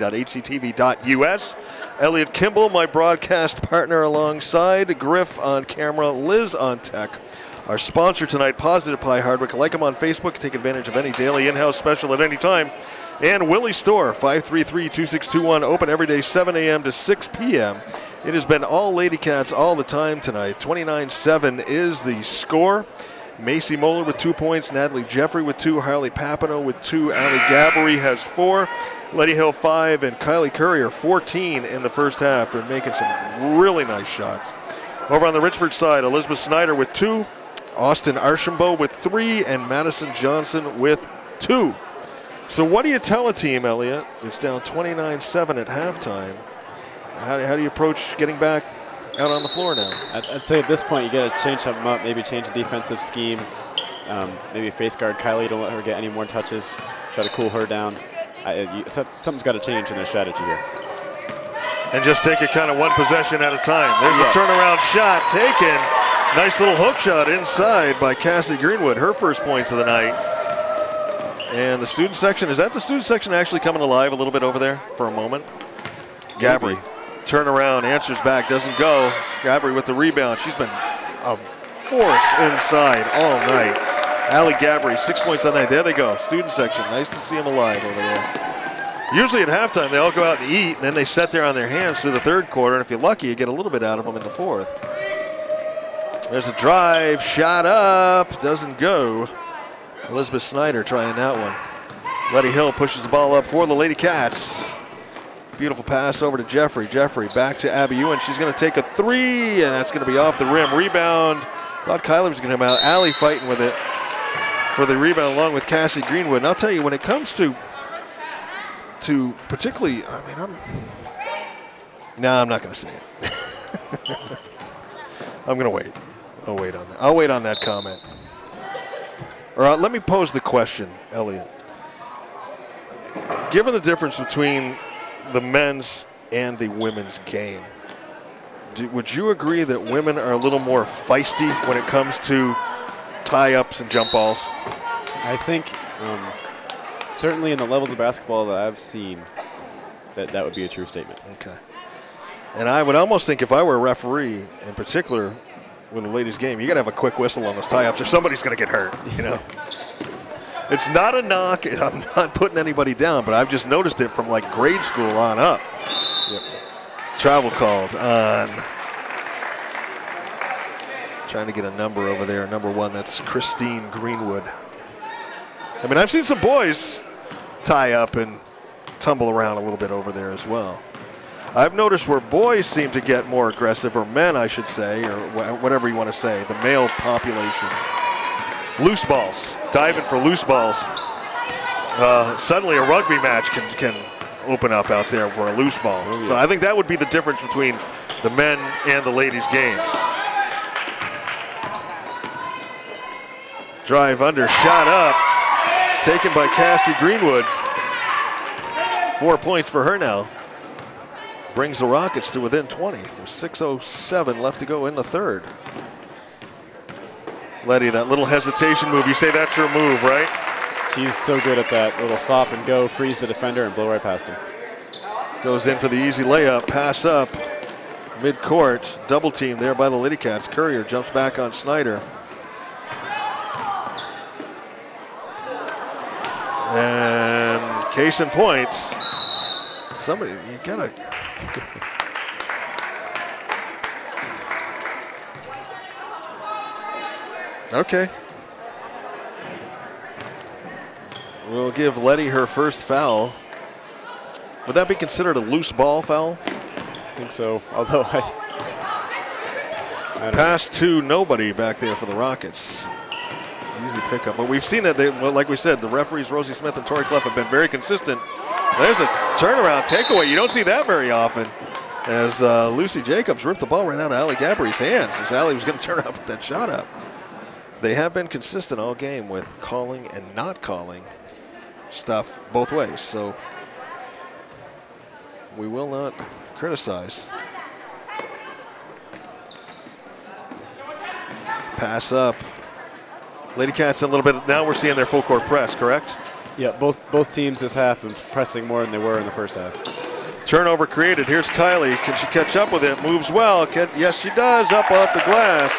Elliot Kimball, my broadcast partner, alongside Griff on camera, Liz on tech. Our sponsor tonight, Positive Pie Hardwick. Like them on Facebook, take advantage of any daily in-house special at any time. And Willie's Store, 533-2621, open every day, 7 a.m. to 6 p.m. It has been all Lady Cats all the time tonight. 29-7 is the score. Macy Moeller with 2 points, Natalie Jeffrey with 2, Harley Papineau with 2, Allie Gabbery has 4, Letty Hill 5, and Kylie Currier 14 in the first half. They're making some really nice shots. Over on the Richford side, Elizabeth Snyder with 2, Austin Archambault with 3, and Madison Johnson with 2. So what do you tell a team, Elliot? It's down 29-7 at halftime. How do you approach getting back out on the floor now? I'd say at this point you got to change something up, maybe change the defensive scheme, maybe face guard Kylie, don't let her get any more touches, try to cool her down. Something's got to change in their strategy here. And just take it kind of one possession at a time. There's a turnaround shot taken. Nice little hook shot inside by Cassie Greenwood, her first points of the night. And the student section, is that the student section actually coming alive a little bit over there for a moment? Gabbery, turn around, answers back, doesn't go. Gabbery with the rebound. She's been a force inside all night. Allie Gabbery, 6 points that night. There they go, student section. Nice to see them alive over there. Usually at halftime, they all go out and eat, and then they sit there on their hands through the third quarter, and if you're lucky, you get a little bit out of them in the fourth. There's a drive, shot up, doesn't go. Elizabeth Snyder trying that one. Letty Hill pushes the ball up for the Lady Cats. Beautiful pass over to Jeffrey. Jeffrey back to Abby Ewan. She's going to take a 3, and that's going to be off the rim. Rebound. Thought Kyler was going to come out. Allie fighting with it for the rebound along with Cassie Greenwood. And I'll tell you, when it comes to particularly, I'm not going to say it. I'm going to wait. I'll wait on that. I'll wait on that comment. All right, let me pose the question, Elliot. Given the difference between the men's and the women's game, would you agree that women are a little more feisty when it comes to tie-ups and jump balls? I think certainly in the levels of basketball that I've seen, that would be a true statement. Okay. And I would almost think if I were a referee, in particular with a ladies' game, you got to have a quick whistle on those tie-ups or somebody's going to get hurt, you know. It's not a knock. I'm not putting anybody down, but I've just noticed it from like grade school on up. Yep. Travel called on. Trying to get a number over there. Number 1, that's Christine Greenwood. I mean, I've seen some boys tie up and tumble around a little bit over there as well. I've noticed where boys seem to get more aggressive, or men, I should say, or whatever you want to say, the male population. Loose balls, diving for loose balls. Suddenly a rugby match can open up out there for a loose ball. Oh, yeah. So I think that would be the difference between the men and the ladies' games. Drive under, shot up, taken by Cassie Greenwood. 4 points for her now. Brings the Rockets to within 20. There's 6:07 left to go in the third. Letty, that little hesitation move, you say that's her move, right? She's so good at that little stop and go, freeze the defender, and blow right past him. Goes in for the easy layup, pass up, mid-court, double team there by the Lady Cats. Courier jumps back on Snyder. And case in point, somebody, you gotta. Okay. We'll give Letty her first foul. Would that be considered a loose ball foul? I think so, although I pass to nobody back there for the Rockets. Easy pickup, but we've seen it. Well, like we said, the referees Rosie Smith and Tori Clough have been very consistent. There's a turnaround takeaway. You don't see that very often. As Lucy Jacobs ripped the ball right out of Allie Gabry's hands as Allie was going to turn up with that shot up. They have been consistent all game with calling and not calling stuff both ways, so we will not criticize. Pass up. Lady Cats a little bit, now we're seeing their full court press, correct? Yeah, both teams this half have been pressing more than they were in the first half. Turnover created, here's Kylie, can she catch up with it? Moves well, yes she does, up off the glass.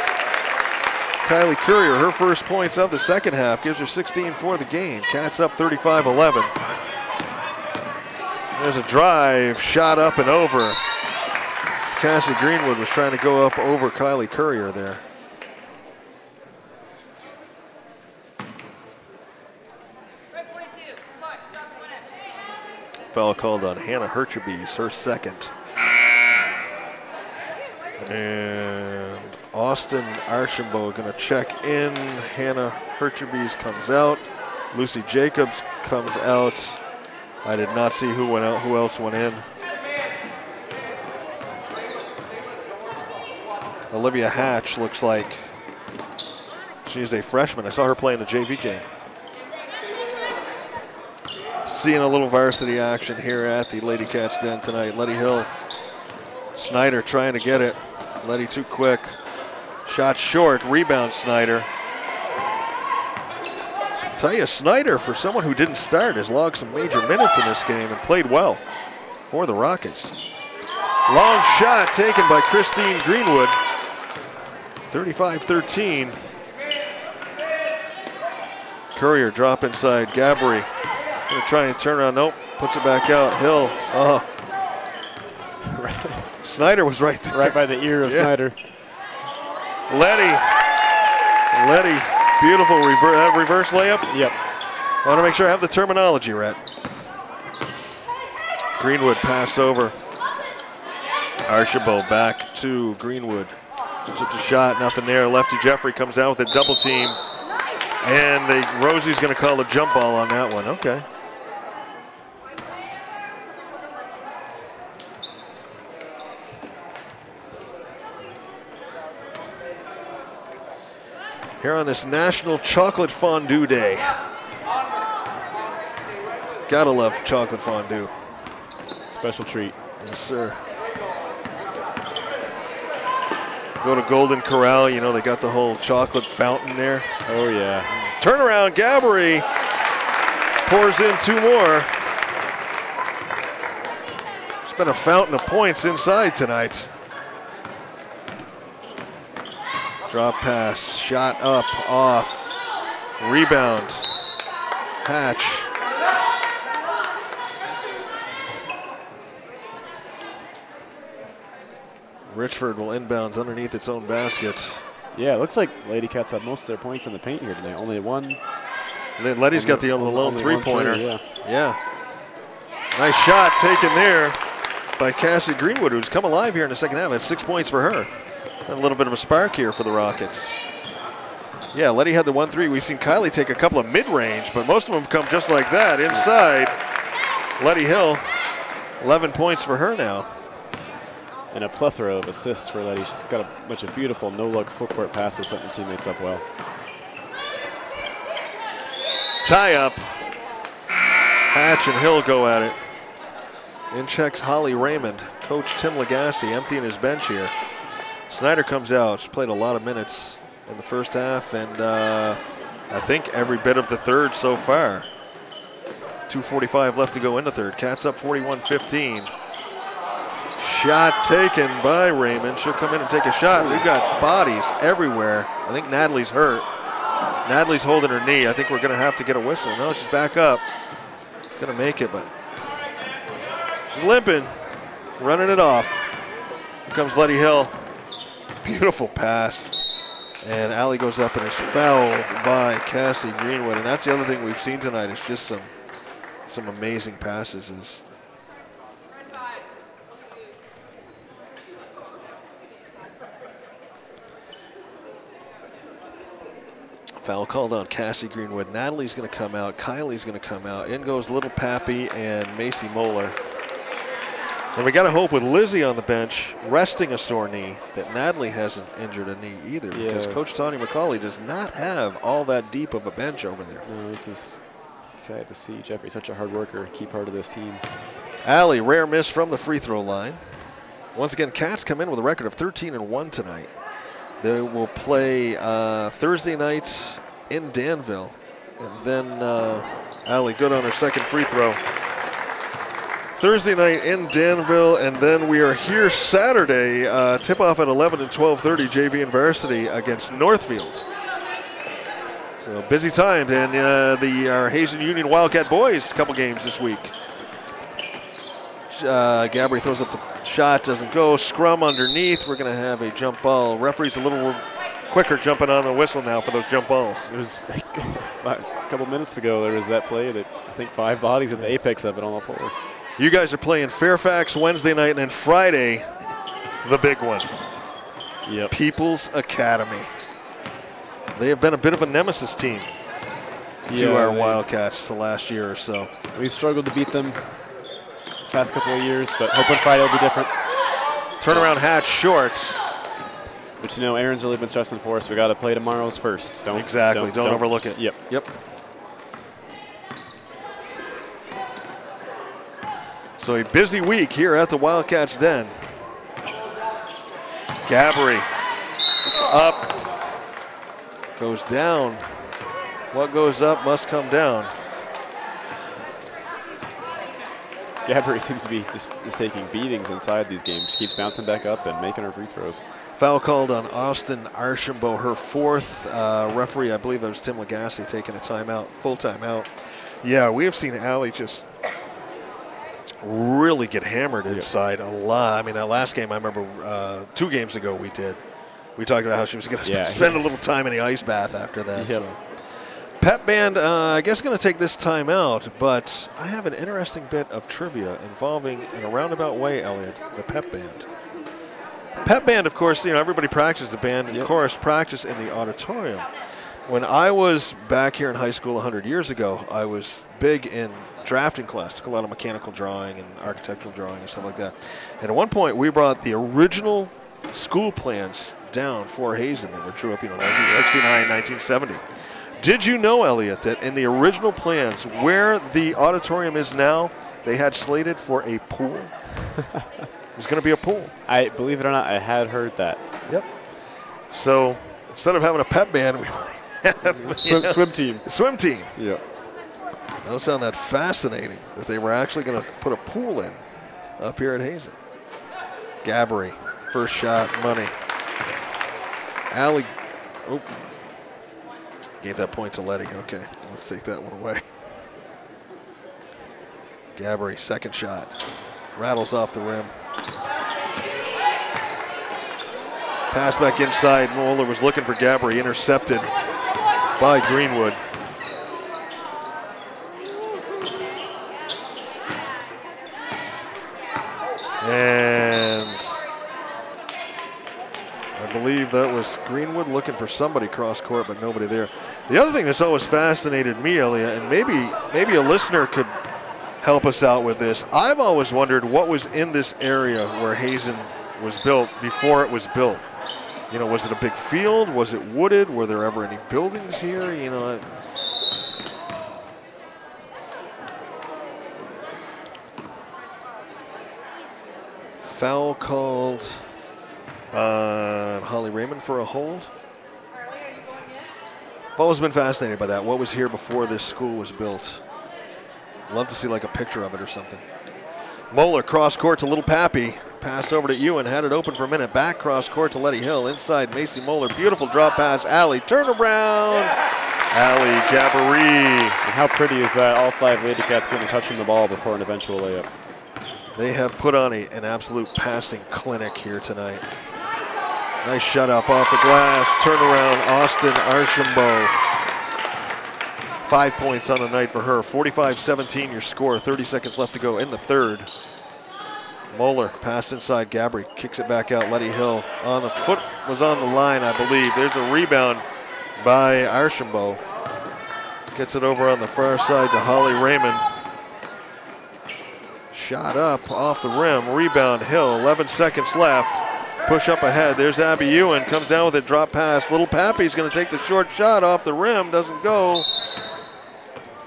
Kylie Courier, her first points of the second half, gives her 16 for the game. Cats up 35-11. There's a drive, shot up and over. Cassie Greenwood was trying to go up over Kylie Courier there. Foul called on Hannah Herchebees, her second. And Austin Archambault going to check in. Hannah Herchebees comes out. Lucy Jacobs comes out. I did not see who went out, who else went in. Olivia Hatch looks like she's a freshman. I saw her play in the JV game. Seeing a little varsity action here at the Lady Cats Den tonight. Letty Hill, Snyder trying to get it. Letty too quick. Shot short, rebound Snyder. I'll tell you, Snyder, for someone who didn't start, has logged some major minutes in this game and played well for the Rockets. Long shot taken by Christine Greenwood. 35-13. Courier drop inside, Gabry. Gonna try and turn around, nope, puts it back out. Hill, Snyder was right there. Right by the ear of Snyder. Letty, beautiful reverse layup. Yep. I want to make sure I have the terminology right. Greenwood pass over. Archambault back to Greenwood. Puts up the shot, nothing there. Lefty Jeffrey comes down with a double team. And Rosie's going to call a jump ball on that one. Okay. Here on this National Chocolate Fondue Day. Gotta love chocolate fondue. Special treat. Yes, sir. Go to Golden Corral, you know, they got the whole chocolate fountain there. Oh, yeah. Turnaround, Gabry pours in two more. It's been a fountain of points inside tonight. Drop pass, shot up, off, rebound, Hatch. Richford will inbounds underneath its own basket. Yeah, it looks like Lady Cats have most of their points in the paint here today. Only one. Letty's got the lone three-pointer. Yeah. Nice shot taken there by Cassie Greenwood, who's come alive here in the second half. That's 6 points for her. A little bit of a spark here for the Rockets. Yeah, Letty had the 1-3. We've seen Kylie take a couple of mid-range, but most of them come just like that inside. Letty Hill, 11 points for her now. And a plethora of assists for Letty. She's got a bunch of beautiful no-look full-court passes, setting teammates up well. Tie up. Hatch and Hill go at it. In checks Holly Raymond. Coach Tim Lagasse emptying his bench here. Snyder comes out. She's played a lot of minutes in the first half, and I think every bit of the third so far. 2:45 left to go in the third. Cats up 41-15. Shot taken by Raymond. She'll come in and take a shot. We've got bodies everywhere. I think Natalie's hurt. Natalie's holding her knee. I think we're going to have to get a whistle. No, she's back up. Going to make it, but she's limping, running it off. Here comes Letty Hill. Beautiful pass. And Allie goes up and is fouled by Cassie Greenwood. And that's the other thing we've seen tonight is just some amazing passes. Foul called on Cassie Greenwood. Natalie's going to come out. Kylie's going to come out. In goes Little Pappy and Macy Moeller. And we got to hope with Lizzie on the bench, resting a sore knee, that Natalie hasn't injured a knee either. Yeah. Because Coach Tony McCauley does not have all that deep of a bench over there. No, this is sad to see. Jeffrey's such a hard worker, key part of this team. Allie, rare miss from the free throw line. Once again, Cats come in with a record of 13-1 tonight. They will play Thursday nights in Danville. And then Allie good on her second free throw. Thursday night in Danville, and then we are here Saturday, tip-off at 11 and 12:30, JV and varsity against Northfield. So busy time, and our Hazen Union Wildcat boys, a couple games this week. Gabry throws up the shot, doesn't go. Scrum underneath. We're going to have a jump ball. Referee's a little quicker jumping on the whistle now for those jump balls. It was a couple minutes ago, there was that play that I think 5 bodies at the apex of it on the floor. You guys are playing Fairfax Wednesday night, and then Friday, the big one. Yep. People's Academy. They have been a bit of a nemesis team to our Wildcats the last year or so. We've struggled to beat them past couple of years, but hoping Friday will be different. Turnaround hatch short. But you know, Aaron's really been stressing for us. We got to play tomorrow's first. Don't overlook it. Yep. So a busy week here at the Wildcats Den. Gabry up, goes down. What goes up must come down. Gabry seems to be just taking beatings inside these games. She keeps bouncing back up and making her free throws. Foul called on Austin Archambault, her fourth. Referee, I believe that was Tim Lagasse, taking a timeout, full timeout. Yeah, we have seen Allie just really get hammered inside a lot. I mean, that last game, I remember 2 games ago we talked about how she was going to spend a little time in the ice bath after that. Yep. So. Pep band, I guess, going to take this time out, but I have an interesting bit of trivia involving, in a roundabout way, Elliot, the pep band. Pep band, of course, everybody practices the band, and chorus practice in the auditorium. When I was back here in high school 100 years ago, I was big in drafting class, took a lot of mechanical drawing and architectural drawing and stuff like that. And at one point, we brought the original school plans down for Hazen that were drew up, 1969, 1970. Did you know, Elliot, that in the original plans, where the auditorium is now, they had slated for a pool? It was going to be a pool. I believe it or not, I had heard that. Yep. So instead of having a pep band, we have swim team. Swim team. Yeah. I always found that fascinating that they were actually going to put a pool in up here at Hazen. Gabry, first shot, money. Allie, gave that point to Letty. Okay, let's take that one away. Gabry, second shot. Rattles off the rim. Pass back inside. Moeller was looking for Gabry, intercepted by Greenwood. And I believe that was Greenwood looking for somebody cross court, but nobody there. The other thing that's always fascinated me, Elliot, and maybe a listener could help us out with this. I've always wondered what was in this area where Hazen was built before it was built. Was it a big field? Was it wooded? Were there ever any buildings here? foul called on Holly Raymond for a hold. I've always been fascinated by that. What was here before this school was built? Love to see like a picture of it or something. Moeller cross court to Little Pappy. Pass over to Ewan, had it open for a minute. Back cross court to Letty Hill. Inside Macy Moeller. Beautiful drop pass. Allie, turn around. Allie Gabory. And how pretty is that? All 5 Lady Cats getting a touch on the ball before an eventual layup. They have put on an absolute passing clinic here tonight. Nice shut up off the glass. Turnaround, Austin Archambault. 5 points on the night for her. 45-17 your score. 30 seconds left to go in the third. Moeller pass inside. Gabry kicks it back out. Letty Hill on the foot was on the line, I believe. There's a rebound by Archambault. Gets it over on the far side to Holly Raymond. Shot up off the rim. Rebound Hill. 11 seconds left. Push up ahead. There's Abby Ewan. Comes down with a drop pass. Little Pappy's going to take the short shot off the rim. Doesn't go.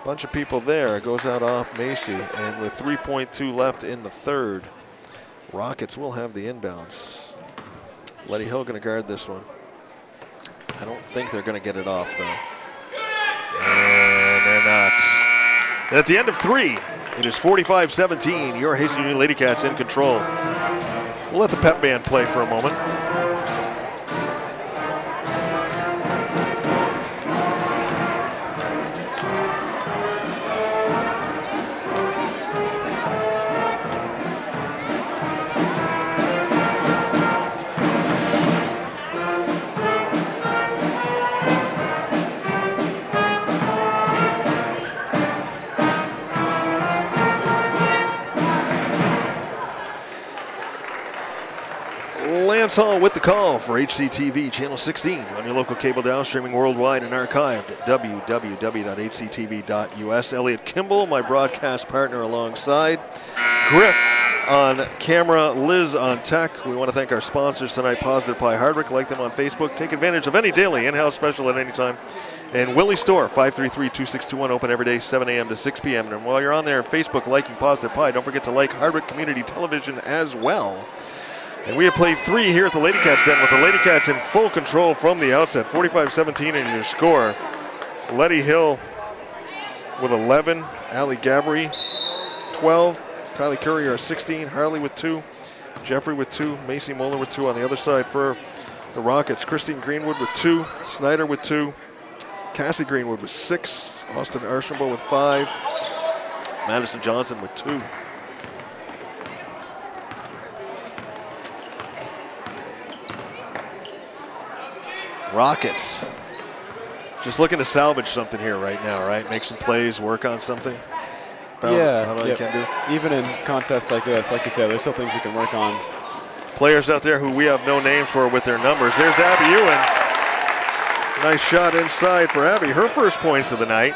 Bunch of people there. It goes out off Macy. And with 3.2 left in the third, Rockets will have the inbounds. Letty Hill going to guard this one. I don't think they're going to get it off, though. And they're not. And at the end of 3, it is 45-17. Your Hazen Union Lady Cats in control. We'll let the pep band play for a moment. Lance Hall with the call for HCTV Channel 16 on your local cable dial, streaming worldwide and archived at www.hctv.us. Elliot Kimball, my broadcast partner alongside. Griff on camera, Liz on tech. We want to thank our sponsors tonight, Positive Pie Hardwick. Like them on Facebook. Take advantage of any daily in-house special at any time. And Willie Store, 533-2621, open every day, 7 a.m. to 6 p.m. And while you're on there, Facebook liking Positive Pie, don't forget to like Hardwick Community Television as well. And we have played 3 here at the Lady Cats Den with the Lady Cats in full control from the outset. 45-17 in your score. Letty Hill with 11. Allie Gabry, 12. Kylie Courier, 16. Harley with 2. Jeffrey with 2. Macy Moeller with 2 on the other side for the Rockets. Christine Greenwood with 2. Snyder with 2. Cassie Greenwood with 6. Austin Archambault with 5. Madison Johnson with 2. Rockets just looking to salvage something here right now, right? Make some plays, work on something. Yeah, you can do. Even in contests like this, like you said, there's still things you can work on. Players out there who we have no name for with their numbers. There's Abby Ewan. Nice shot inside for Abby. Her first points of the night.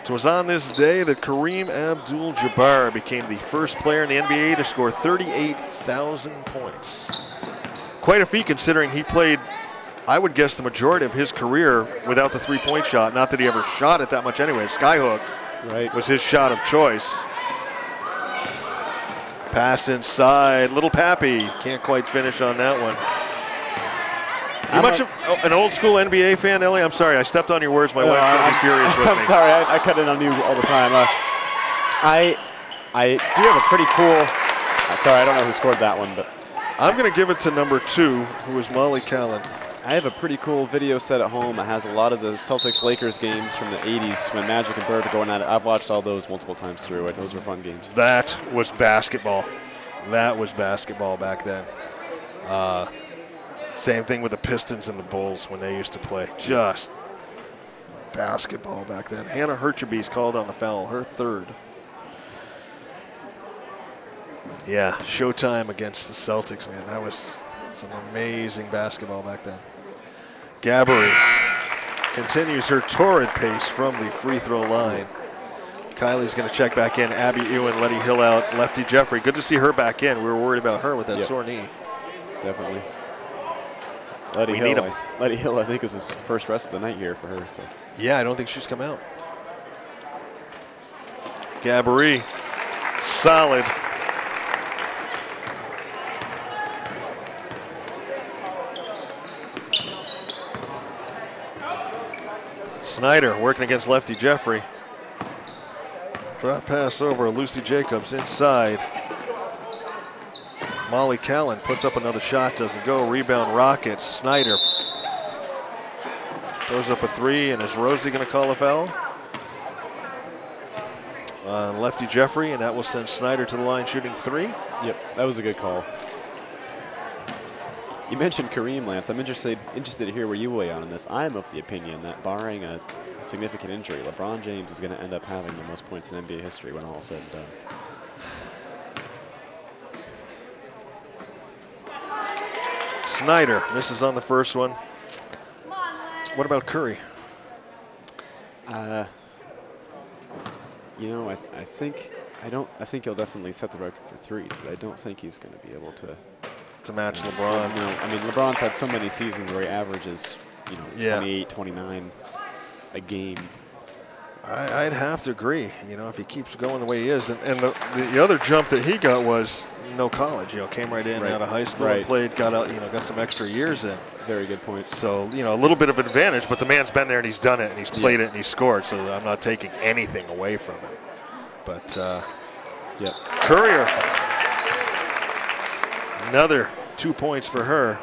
It was on this day that Kareem Abdul-Jabbar became the first player in the NBA to score 38,000 points. Quite a feat considering he played, I would guess, the majority of his career without the three-point shot. Not that he ever shot it that much anyway. Skyhook was his shot of choice. Pass inside. Little Pappy can't quite finish on that one. You much of an old school NBA fan, Ellie? I'm sorry, I stepped on your words. My wife's going to be furious with me. I'm sorry, I cut in on you all the time. I do have a pretty cool, I'm sorry, I don't know who scored that one, but. I'm going to give it to number 2, who is Molly Callan. I have a pretty cool video set at home. It has a lot of the Celtics-Lakers games from the 80s when Magic and Bird are going at it. I've watched all those multiple times through. Those were fun games. That was basketball. That was basketball back then. Same thing with the Pistons and the Bulls when they used to play. Just basketball back then. Hannah Herchabe's called on the foul, her third. Yeah, Showtime against the Celtics, man. That was some amazing basketball back then. Gabbery continues her torrid pace from the free throw line. Kylie's going to check back in. Abby Ewan, Letty Hill out. Lefty Jeffrey. Good to see her back in. We were worried about her with that sore knee. Definitely. Letty Hill, I think, is his first rest of the night here for her. So. Yeah, I don't think she's come out. Gabbery Solid. Snyder working against lefty Jeffrey. Drop pass over Lucy Jacobs inside. Molly Callan puts up another shot, doesn't go. Rebound Rockets. Snyder throws up a three, and is Rosie going to call a foul? Lefty Jeffrey, and that will send Snyder to the line shooting three. Yep, that was a good call. You mentioned Kareem, Lance. I'm interested to hear where you weigh on this. I'm of the opinion that barring a significant injury, LeBron James is going to end up having the most points in NBA history when all is said and done. Snyder misses on the first one. What about Curry? You know, I think he'll definitely set the record for threes, but I don't think he's going to be able to match LeBron. No, I mean, LeBron's had so many seasons where he averages, 28, 29 a game. I'd have to agree. If he keeps going the way he is, and the other jump that he got was no college. Came right in out of high school, and played, got out, got some extra years in. Very good point. So a little bit of advantage, but the man's been there and he's done it and he's played it and he's scored. So I'm not taking anything away from him. But Courier, another 2 points for her.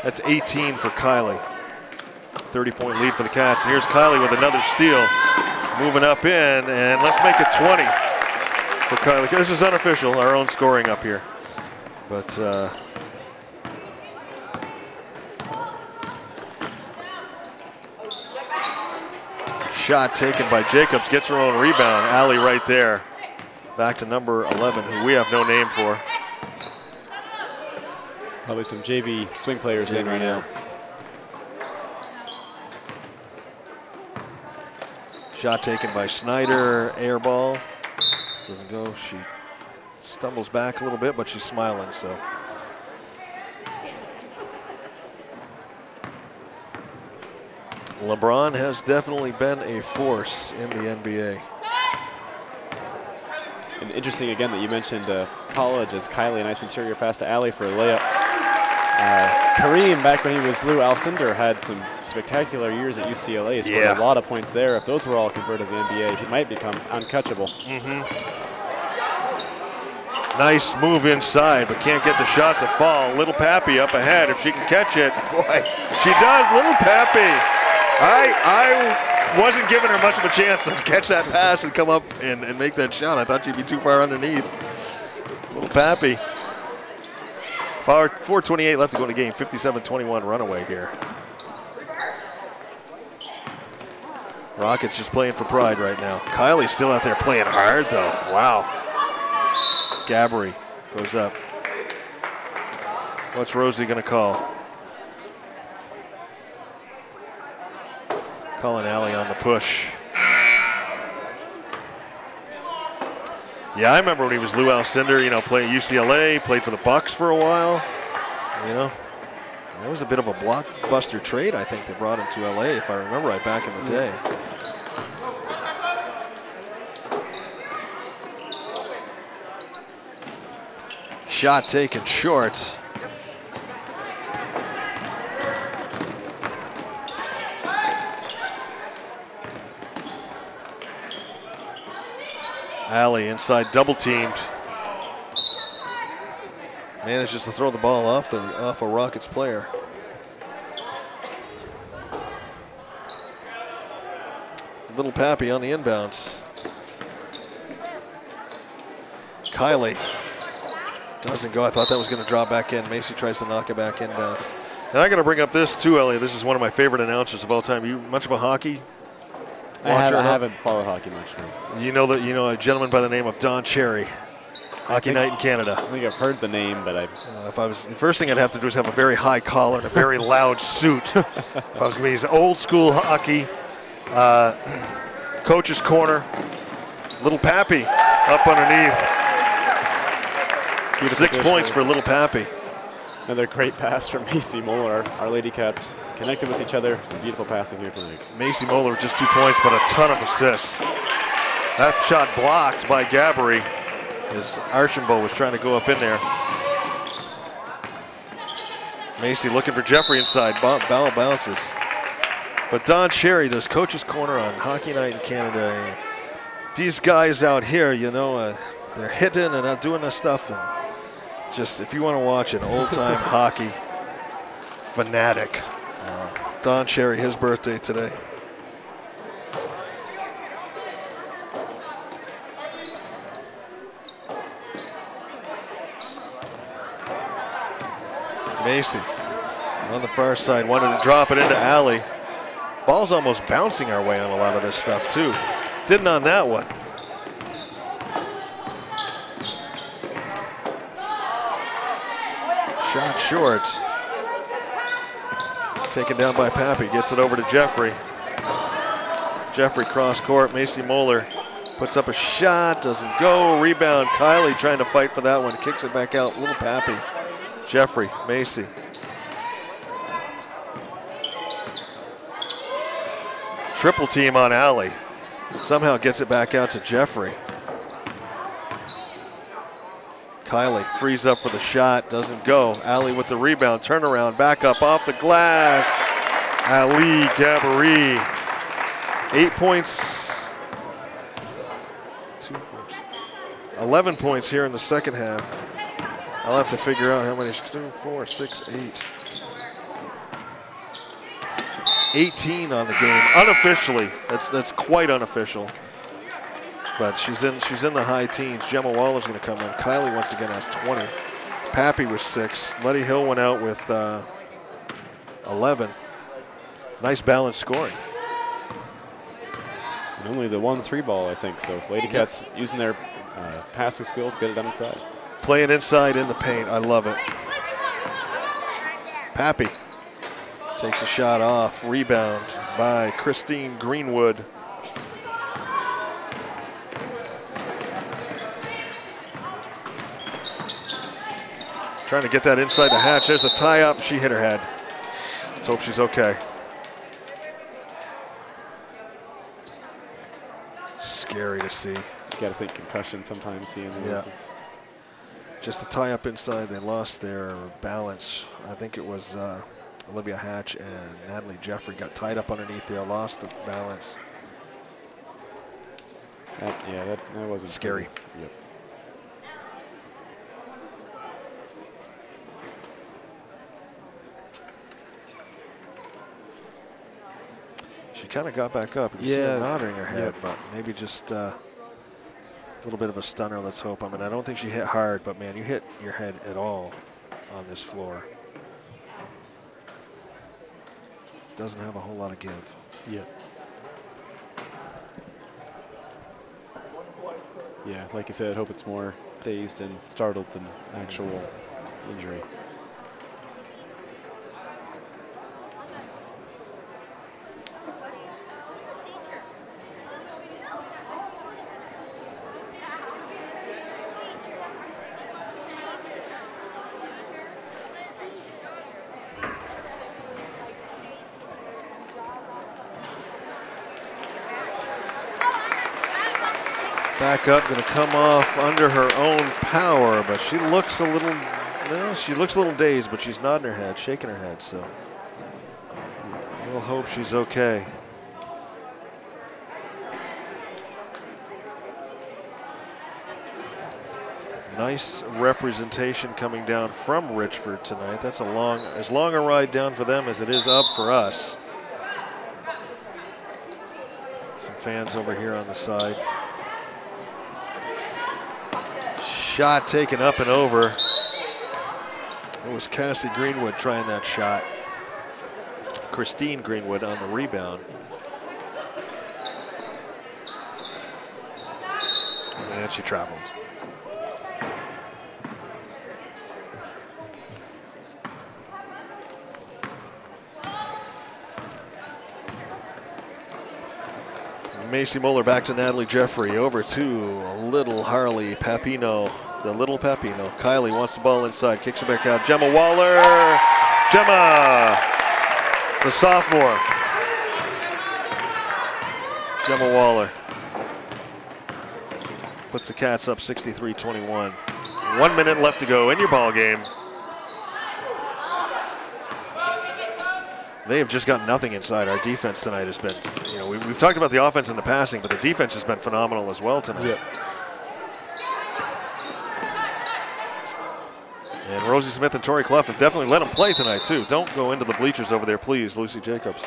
That's 18 for Kylie. 30-point lead for the Cats. And here's Kylie with another steal. Moving up in, and let's make it 20 for Kylie. This is unofficial, our own scoring up here. But shot taken by Jacobs, gets her own rebound. Allie right there. Back to number 11, who we have no name for. Probably some JV swing players in right now. Shot taken by Snyder, air ball. Doesn't go, she stumbles back a little bit, but she's smiling, so. LeBron has definitely been a force in the NBA. And interesting again that you mentioned college, as Kylie, a nice interior pass to Allie for a layup. Kareem, back when he was Lou Alcindor, had some spectacular years at UCLA. Scored a lot of points there. If those were all converted to the NBA, he might become uncatchable. Nice move inside, but can't get the shot to fall. Little Pappy up ahead. If she can catch it, boy, she does. Little Pappy. I wasn't giving her much of a chance to catch that pass and come up and make that shot. I thought she'd be too far underneath. Little Pappy. 4:28 left to go in the game. 57-21 runaway here. Rockets just playing for pride right now. Kylie's still out there playing hard, though. Wow. Gabbery goes up. What's Rosie going to call? Calling Allie on the push. Yeah, I remember when he was Lou Alcindor, playing UCLA, played for the Bucks for a while. That was a bit of a blockbuster trade, I think, that brought him to LA, if I remember right, back in the day. Shot taken short. Allie inside, double teamed. Manages to throw the ball off a Rockets player. Little Pappy on the inbounds. Kylie doesn't go. I thought that was going to draw back in. Macy tries to knock it back inbounds. And I got to bring up this too, Elliot. This is one of my favorite announcers of all time. You much of a hockey watcher? I haven't followed hockey much. No. You know a gentleman by the name of Don Cherry. Hockey Night in Canada. I think I've heard the name, but the first thing I'd have to do is have a very high collar and a very loud suit. If I was going to use old school hockey, coach's corner, Little Pappy up underneath. 6 points for Little Pappy. Another great pass from Macy Moeller. Our Lady Cats connected with each other. Some beautiful passing here tonight. Macy Moeller with just 2 points, but a ton of assists. That shot blocked by Gabbery as Archambault was trying to go up in there. Macy looking for Jeffrey inside. Ball bounces. But Don Cherry does Coach's Corner on Hockey Night in Canada. These guys out here, you know, they're hitting and not doing this stuff. And just, if you want to watch an old-time hockey fanatic, Don Cherry, his birthday today. Macy on the far side wanted to drop it into Alley. Ball's almost bouncing our way on a lot of this stuff too. Didn't on that one. Shot short. Taken down by Pappy, gets it over to Jeffrey. Jeffrey cross court, Macy Moeller puts up a shot, doesn't go. Rebound, Kylie trying to fight for that one, kicks it back out, little Pappy. Jeffrey, Macy. Triple team on Alley. Somehow gets it back out to Jeffrey. Kylie frees up for the shot, doesn't go. Alley with the rebound, turnaround, back up off the glass. Ali Gabbery, 8 points. 2, 4, 6, 11 points here in the second half. I'll have to figure out how many. 2, 4, 6, 8. 18 on the game, unofficially. That's quite unofficial. But she's in the high teens. Gemma Waller's going to come in. Kylie once again has 20. Pappy was 6. Letty Hill went out with 11. Nice balanced scoring. And only the 1-3 ball, I think. So Lady Cats using their passing skills to get it done inside. Playing inside in the paint. I love it. Pappy takes a shot off. Rebound by Christine Greenwood. Trying to get that inside the hatch. There's a tie up. She hit her head. Let's hope she's okay. Scary to see. You got to think concussion sometimes seeing this. Yeah. Just a tie up inside. They lost their balance. I think it was Olivia Hatch and Natalie Jeffrey got tied up underneath there, lost the balance. That wasn't scary. Yep. She kind of got back up. You see her nodding her head, but maybe just a little bit of a stunner, let's hope. I mean, I don't think she hit hard, but man, you hit your head at all on this floor. Doesn't have a whole lot of give. Yeah. Yeah, like you said, I hope it's more dazed and startled than actual injury. Back up, going to come off under her own power, but she looks a little, she looks a little dazed, but she's nodding her head, shaking her head, so we'll hope she's okay. Nice representation coming down from Richford tonight. That's as long a ride down for them as it is up for us. Some fans over here on the side. Shot taken up and over. It was Cassie Greenwood trying that shot. Christine Greenwood on the rebound. And she traveled. Macy Moeller back to Natalie Jeffrey, over to little Harley Papino. The little Pepino. Kylie wants the ball inside, kicks it back out. Gemma Waller. Gemma, the sophomore. Gemma Waller puts the Cats up 63-21. 1 minute left to go in your ball game. They have just got nothing inside. Our defense tonight has been, you know, we've talked about the offense and the passing, but the defense has been phenomenal as well tonight. Yeah. And Rosie Smith and Tori Clough have definitely let them play tonight, too. Don't go into the bleachers over there, please, Lucy Jacobs.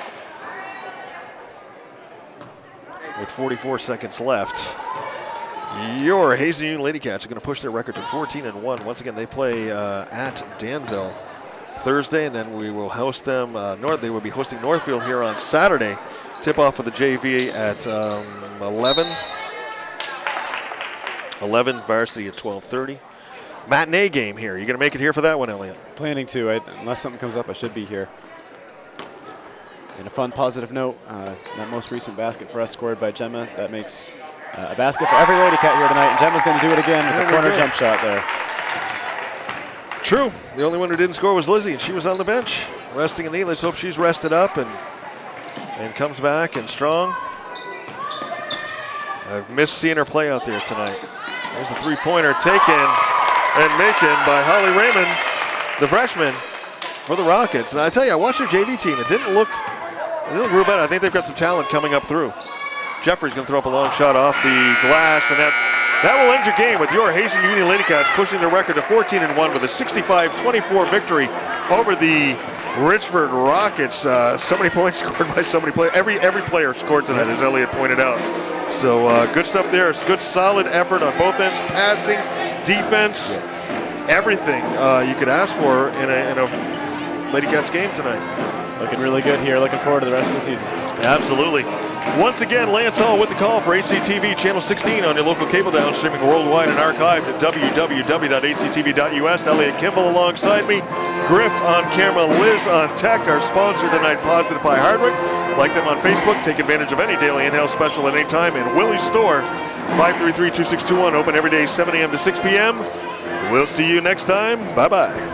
With 44 seconds left, your Hazen Union Lady Cats are going to push their record to 14-1. Once again, they play at Danville Thursday, and then we will host them. They will be hosting Northfield here on Saturday. Tip-off of the JV at 11. 11, varsity at 12:30. Matinee game here. You going to make it here for that one, Elliot? Planning to. Unless something comes up, I should be here. And a fun, positive note, that most recent basket for us scored by Gemma, that makes a basket for every Lady Cat here tonight, and Gemma's going to do it again with a corner jump shot there. True. The only one who didn't score was Lizzie, and she was on the bench, resting a knee. Let's hope she's rested up and comes back and strong. I've missed seeing her play out there tonight. There's a three-pointer taken and making by Holly Raymond, the freshman, for the Rockets. And I tell you, I watched their JV team. It didn't look real bad. I think they've got some talent coming up through. Jeffrey's going to throw up a long shot off the glass, and that will end your game with your Hazen Union Lady Cats pushing their record to 14-1 with a 65-24 victory over the Richford Rockets. So many points scored by so many players. Every player scored tonight, as Elliot pointed out. So good stuff there. It's good, solid effort on both ends, passing, defense, everything you could ask for in a Lady Cats game tonight. Looking really good here. Looking forward to the rest of the season. Absolutely. Once again, Lance Hall with the call for HCTV Channel 16 on your local cable down, streaming worldwide and archived at www.hctv.us. Elliot Kimball alongside me. Griff on camera, Liz on tech. Our sponsor tonight, Positive Pie Hardwick. Like them on Facebook. Take advantage of any daily in-house special at any time. And Willie's Store, 533-2621. Open every day, 7 a.m. to 6 p.m. We'll see you next time. Bye-bye.